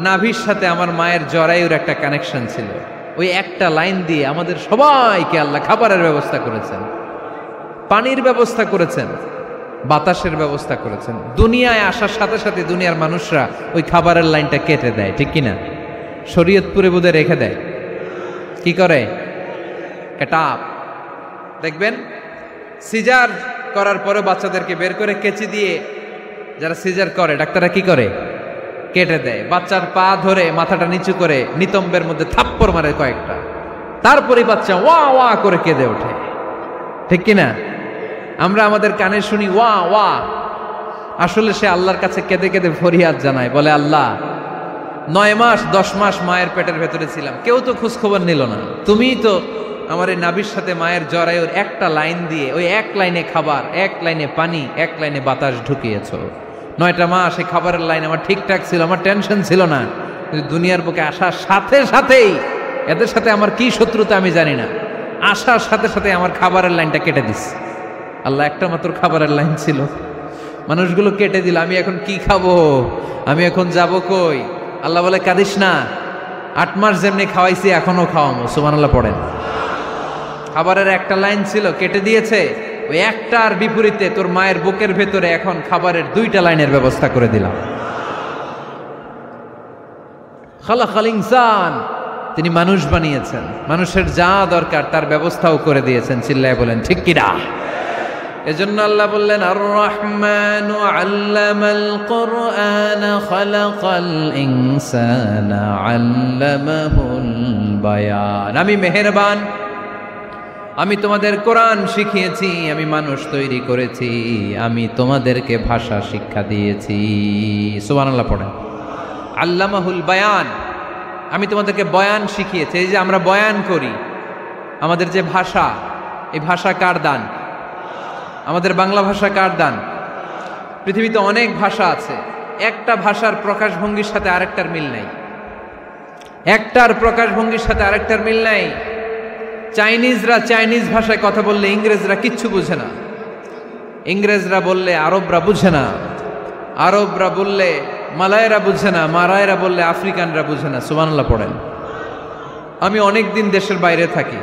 নাভির সাথে আমার মায়ের জরায়ুর একটা কানেকশন ছিল। ওই একটা লাইন দিয়ে আমাদের সবাইকে আল্লাহ খাবারের ব্যবস্থা করেছেন, পানির ব্যবস্থা করেছেন, বাতাসের ব্যবস্থা করেছেন। দুনিয়ায় আসার সাথে সাথে দুনিয়ার মানুষরা ওই খাবারের লাইনটা কেটে দেয়, ঠিক কিনা? শরীয়তপুরে বোধহয় রেখে দেয়। কি করে? কেটাপ। দেখবেন সিজার করার পরে বাচ্চাদেরকে বের করে কেচি দিয়ে, যারা সিজার করে ডাক্তাররা কি করে? কেটে দেয়। বাচ্চার পা ধরে মাথাটা নিচু করে নিতম্বের মধ্যে থাপ্পড় মারে কয়েকটা, তারপরে বাচ্চা ওয়া ওয়া করে কেঁদে ওঠে, ঠিক কিনা? আমরা আমাদের কানে শুনি ওয়া ওয়া, আসলে সে আল্লাহর কাছে কেঁদে কেঁদে ফরিয়াদ জানায়, বলে আল্লাহ 9 মাস 10 মাস মায়ের পেটের ভেতরে ছিলাম, কেউ তো খোঁজ খবর নিল না, তুমিই তো আমার এই নাভির সাথে মায়ের জরায়ুর একটা লাইন দিয়ে, ওই এক লাইনে খাবার, এক লাইনে পানি, এক লাইনে বাতাস ঢুকিয়েছো। 9টা মাস এই খাবারের লাইন আমার ঠিকঠাক ছিল, আমার টেনশন ছিল না। দুনিয়ার বুকে আসার সাথে সাথেই, এদের সাথে আমার কি শত্রুতা আমি জানি না, আসার সাথে সাথে আমার খাবারের লাইনটা কেটে দিস। আল্লাহ একটা মাত্র খাবারের লাইন ছিল, মানুষগুলো কেটে দিল। আমি এখন কি খাবো? আমি এখন যাব কই? আল্লাহ বলে কাঁদিস না, 8 মাস যেমনি খাওয়াইছি এখনো খাওয়াবো। সুবহানাল্লাহ পড়েন। খাবারের একটা লাইন ছিল, কেটে দিয়েছে। ওই একটার বিপরীতে তোর মায়ের বুকের ভেতরে এখন খাবারের 2টা লাইনের ব্যবস্থা করে দিলাম। খালাকাল ইনসান, তিনি মানুষ বানিয়েছেন, মানুষের যা দরকার তার ব্যবস্থাও করে দিয়েছেন। চিল্লায় বলেন ঠিক কিনা? এজন্য আল্লাহ বললেন, আর রহমানু আল্লামাল কুরআন খালাকাল ইনসানা আল্লামাহুল বায়ান। আমি মেহেরবান, আমি তোমাদের কোরআন শিখিয়েছি, আমি মানুষ তৈরি করেছি, আমি তোমাদেরকে ভাষা শিক্ষা দিয়েছি। সুবহানাল্লাহ পড়েন। আল্লামাহুল বায়ান, আমি তোমাদেরকে বয়ান শিখিয়েছি। এই যে আমরা বয়ান করি, আমাদের যে ভাষা, এই ভাষা কার দান? আমাদের বাংলা ভাষা কার দান? পৃথিবীতে অনেক ভাষা আছে, একটা ভাষার প্রকাশভঙ্গির সাথে আরেকটার মিল নাই, একটার প্রকাশভঙ্গির সাথে আরেকটার মিল নাই। চাইনিজরা চাইনিজ ভাষায় কথা বললে ইংরেজরা কিচ্ছু বুঝে না, ইংরেজরা বললে আরবরা বুঝে না, আরবরা বললে মালায়রা বুঝে না, মারায়রা বললে আফ্রিকানরা বুঝে না। সুবহানাল্লাহ পড়েন। আমি অনেক দিন দেশের বাইরে থাকি,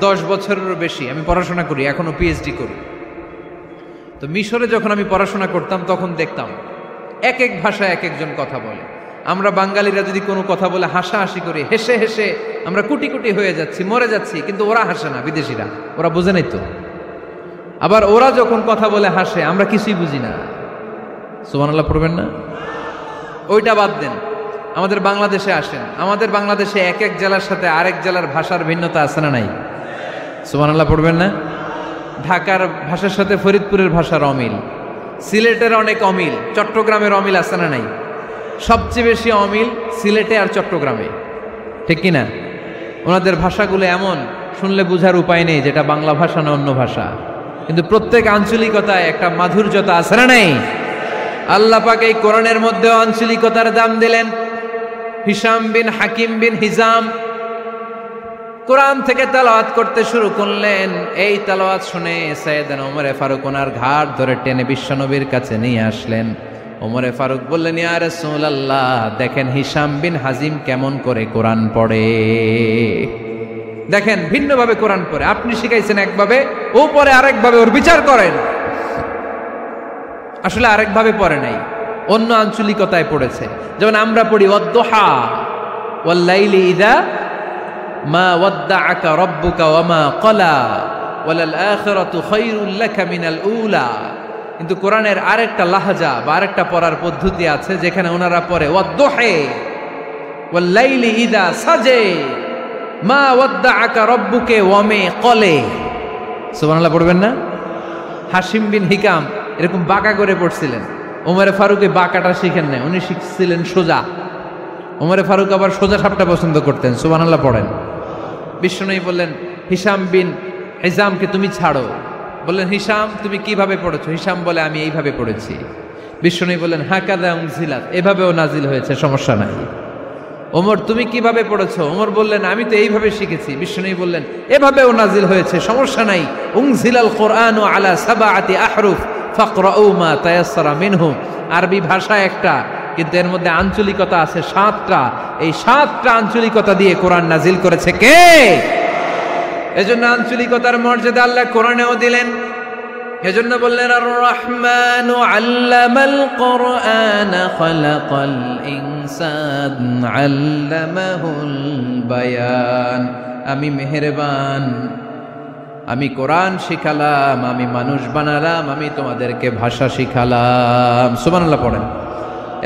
10 বছরেরও বেশি আমি পড়াশোনা করি, এখনো পিএইচডি করি। তো মিশরে যখন আমি পড়াশোনা করতাম তখন দেখতাম এক এক ভাষায় এক একজন কথা বলে। আমরা বাঙালিরা যদি কোনো কথা বলে হাসাহাসি করি, হেসে হেসে আমরা কুটি কুটি হয়ে যাচ্ছি, মরে যাচ্ছি, কিন্তু ওরা হাসে না, বিদেশিরা, ওরা বুঝে নাই তো। আবার ওরা যখন কথা বলে হাসে, আমরা কিছুই বুঝি না। সুবহানাল্লাহ পড়বেন না? ওইটা বাদ দেন, আমাদের বাংলাদেশে আসেন, আমাদের বাংলাদেশে এক এক জেলার সাথে আরেক জেলার ভাষার ভিন্নতা আছে না নাই? সুবহানাল্লাহ পড়বেন না? ঢাকার ভাষার সাথে ফরিদপুরের ভাষার অমিল, সিলেটের অনেক অমিল, চট্টগ্রামের অমিল আছে না নাই? সবচেয়ে বেশি অমিল সিলেটে আর চট্টগ্রামে, ঠিক কিনা? ওনাদের ভাষাগুলো এমন, শুনলে বোঝার উপায় নেই যেটা বাংলা ভাষা না অন্য ভাষা, কিন্তু প্রত্যেক আঞ্চলিকতায় একটা মাধুর্যতা আছে না নেই? আল্লাহ পাক এই কোরআনের মধ্যে আঞ্চলিকতার দাম দিলেন। হিশাম বিন হাকিম বিন হিজাম কোরআন থেকে তেলাওয়াত করতে শুরু করলেন। এই তেলাওয়াত শুনে সাইয়েদনা ওমরে ফারুক ওনার ঘাড় ধরে টেনে বিশ্বনবীর কাছে নিয়ে আসলেন। ওমরে ফারুক বললেন, ইয়া রাসূলুল্লাহ, দেখেন হিশাম বিন হাজিম কেমন করে কোরআন পড়ে, দেখেন ভিন্নভাবে কোরআন পড়ে। আপনি শিখাইছেন একভাবে, ও পড়ে আরেকভাবে, ওর বিচার করেন। আসলে আরেকভাবে পড়ে নাই, অন্য আঞ্চলিকতায় পড়েছে। যেমন আমরা পড়ি ওয়াদ-দুহা ওয়াল-লাইলি ইযা মা ওয়াদ্দাআকা রাব্বুকা ওয়া মা ক্বালা ওয়ালাল আখিরাতু খায়রুল লাকা মিনাল উলা। কিন্তু কোরআনের আরেকটা লাহজা বা আরেকটা পড়ার পদ্ধতি আছে, যেখানে ওনারা পড়ে ওয়াদ-দুহা ওয়াল-লাইলি ইযা সাজে মা ওয়াদ্দাআকা রাব্বুকা ওয়া মা ক্বালা। সুবহানাল্লাহ পড়বেন না? হাশিম বিন হিকাম এরকম বাঁকা করে পড়ছিলেন। ওমরে ফারুক এই বাঁকাটা শিখেন না, উনি শিখছিলেন সোজা। ওমরে ফারুক আবার সোজা সাপটা পছন্দ করতেন। সুবহানাল্লাহ পড়েন। বিশ্বনবী বললেন, হিশাম বিন হিজামকে তুমি ছাড়ো। বললেন, হিশাম তুমি কিভাবে পড়েছো? হিশাম বলে, আমি এইভাবে পড়েছি। বিশ্বনবী বললেন, হাকাযা উনজিলাত, এভাবেও নাজিল হয়েছে, সমস্যা নাই। ওমর তুমি কিভাবে পড়েছো? ওমর বললেন, আমি তো এইভাবে শিখেছি। বিশ্বনবী বললেন, এভাবেও নাজিল হয়েছে, সমস্যা নাই। উনজিলাল কুরআনু আলা সাবআতি আহরুফ ফাকরাউ মা তায়াসসারা মিনহু। আরবি ভাষা একটা, কিন্তু এর মধ্যে আঞ্চলিকতা আছে 7টা। এই 7টা আঞ্চলিকতা দিয়ে কোরআন নাজিল করেছে কে? এজন্য আঞ্চলিকতার মর্যাদা আল্লাহ কোরআনেও দিলেন। এজন্য বললেন, আর রহমানু আল্লামাল কোরআন খালাকাল ইনসান আল্লামাহুল বায়ান। আমি মেহেরবান, আমি কোরআন শিখালাম, আমি মানুষ বানালাম, আমি তোমাদেরকে ভাষা শিখালাম। সুবহানাল্লাহ পড়েন।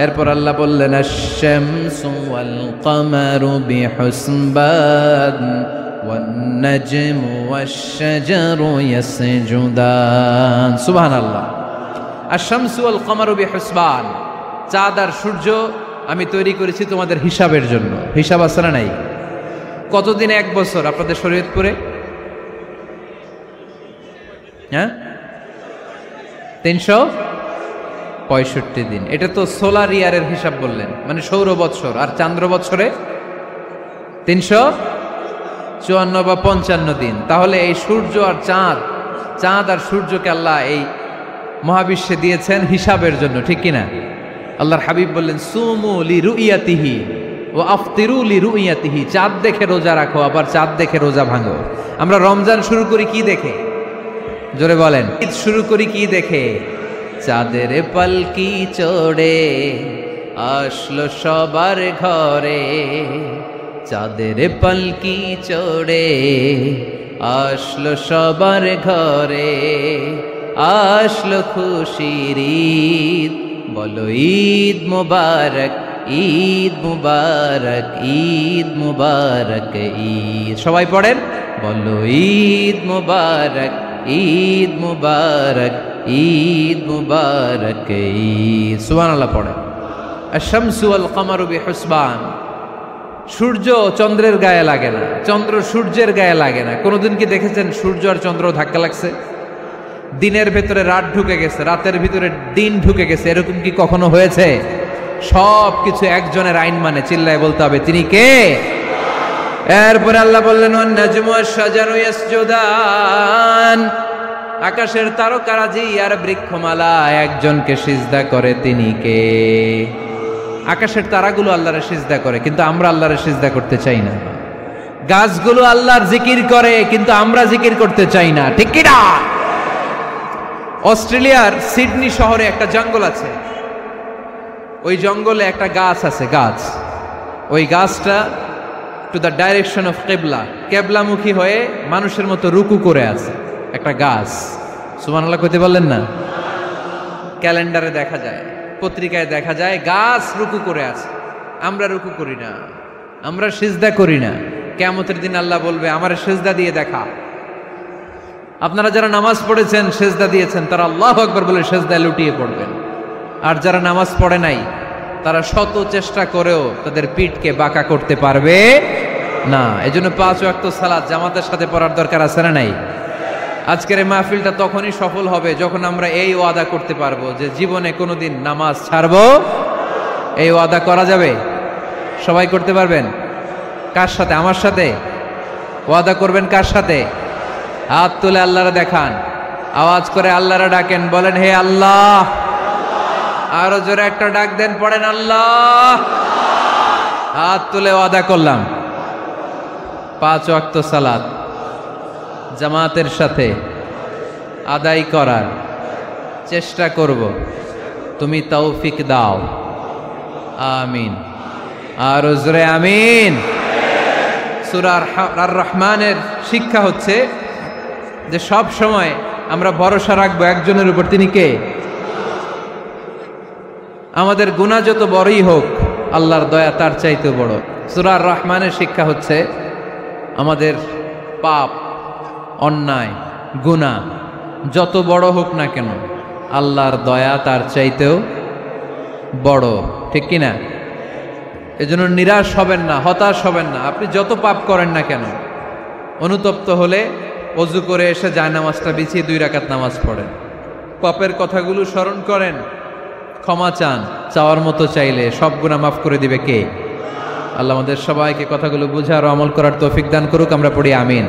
এরপর আল্লাহ বললেন, আশ-শামসু ওয়াল কামারু বিহুসবান ওয়ান নাজমু ওয়াশ-শাজারু ইয়াসজুদান। সুবহানাল্লাহ। আশ-শামসু ওয়াল কামারু বিহুসবান, চাঁদ আর সূর্য আমি তৈরি করেছি তোমাদের হিসাবের জন্য। হিসাব আছে না নাই? কতদিন এক বছর আপনাদের শরীয়তপুরে? হ্যাঁ, 365 দিন। এটা তো সোলার ইয়ারের হিসাব বললেন, মানে সৌর বৎসর। আর চান্দ্র বৎসরে 354 বা 55 দিন। তাহলে এই সূর্য আর চাঁদ, চাঁদ আর সূর্যকে আল্লাহ এই মহাবিশ্বে দিয়েছেন হিসাবের জন্য, ঠিক কিনা? আল্লাহর হাবিব বললেন, সুমু লিরুইয়াতিহি ওয়া আফতিরু লিরুইয়াতিহি। চাঁদ দেখে রোজা রাখো, আবার চাঁদ দেখে রোজা ভাঙো। আমরা রমজান শুরু করি কি দেখে? জোরে বলেন। ঈদ শুরু করি কি দেখে? চাঁদের পালকি চড়ে আসলো সবার ঘরে, চাঁদের পালকি চড়ে আসলো সবার ঘরে, আসলো খুশির ঈদ, বলো ঈদ মুবারক, ঈদ মুবারক, ঈদ মুবারক ঈদ। সবাই পড়েন, বলো ঈদ মুবারক, ঈদ মুবারক, ঈদ মুবারক ঈদ। সুবহানাল্লাহ পড়েন। আশ-শামসু ওয়াল কামারু বিহুসবান, সূর্য চন্দ্রের গায়ে লাগে না, চন্দ্র সূর্যের গায়ে লাগে না। কোনোদিন কি দেখেছেন সূর্য আর চন্দ্র ধাক্কা লাগছে? দিনের ভেতরে রাত ঢুকে গেছে, রাতের ভিতরে দিন ঢুকে গেছে, এরকম কি কখনো হয়েছে? সব কিছু একজনের আইন মানে, চিল্লায় বলতে হবে, তিনি কে? এরপরে আল্লাহ বললেন, ওয়ান নাজমু ওয়াশ-শাজারু ইয়াসজুদান, আকাশের তারকারাজি আর বৃক্ষমালা একজনকে সিজদা করে, তিনি কে? আকাশের তারাগুলো আল্লাহরে সিজদা করে, কিন্তু আমরা আল্লাহরে সিজদা করতে চাই না। গাছগুলো আল্লাহর জিকির করে, কিন্তু আমরা জিকির করতে চাই না, ঠিক কি না? অস্ট্রেলিয়ার সিডনি শহরে একটা জঙ্গল আছে। ওই জঙ্গলে একটা গাছ আছে, গাছ। ওই গাছটা টু দ্য ডাইরেকশন অফ কেবলা, কেবলামুখী হয়ে মানুষের মতো রুকু করে আছে একটা গাছ। সুবহানাল্লাহ কইতে বললেন না? ক্যালেন্ডারে দেখা যায়, পত্রিকায় দেখা যায়, গাছ রুকু করে আছে। আমরা রুকু করি না, আমরা সিজদা করি না। কিয়ামতের দিন আল্লাহ বলবে, আমারে সিজদা দিয়ে দেখা। আপনারা যারা নামাজ পড়েছেন, সিজদা দিয়েছেন, তারা আল্লাহু আকবার বলে সিজদায় লুটিয়ে পড়বেন। আর যারা নামাজ পড়ে নাই, তারা শত চেষ্টা করেও তাদের পিঠকে বাঁকা করতে পারবে না। এজন্য 5 ওয়াক্ত সালাত জামাতের সাথে পড়ার দরকার আছে না নাই? আজকের এই মাহফিলটা তখনই সফল হবে যখন আমরা এই ওয়াদা করতে পারবো যে জীবনে কোনোদিন নামাজ ছাড়বো। এই ওয়াদা করা যাবে? সবাই করতে পারবেন? কার সাথে? আমার সাথে ওয়াদা করবেন? কার সাথে? হাত তুলে আল্লাহরে দেখান, আওয়াজ করে আল্লাহরে ডাকেন, বলেন হে আল্লাহ। আরো জোরে একটা ডাক দেন, পড়েন আল্লাহ। হাত তুলে ওয়াদা করলাম 5 ওয়াক্ত সালাত জামাতের সাথে আদায় করার চেষ্টা করব, তুমি তৌফিক দাও, আমিন। আরো জোরে আমিন। সূরা আর রহমানের শিক্ষা হচ্ছে যে সব সময় আমরা ভরসা রাখবো একজনের উপর, তিনি কে? আমাদের গুনাহ যত বড়ই হোক আল্লাহর দয়া তার চাইতে বড়। সূরা আর রহমানের শিক্ষা হচ্ছে আমাদের পাপ, অন্যায়, গুনাহ যত বড় হোক না কেন আল্লাহর দয়া তার চাইতেও বড়, ঠিক কিনা? এজন্য নিরাশ হবেন না, হতাশ হবেন না। আপনি যত পাপ করেন না কেন, অনুতপ্ত হলে ওযু করে এসে জায়নামাজটা বিছিয়ে 2 রাকাত নামাজ পড়েন, পাপের কথাগুলো স্মরণ করেন, ক্ষমা চান, চাওয়ার মতো চাইলে সব গুনাহ মাফ করে দিবে কে? আল্লাহ আমাদের সবাইকে কথাগুলো বুঝার ও আমল করার তৌফিক দান করুক। আমরা পড়ি আমিন।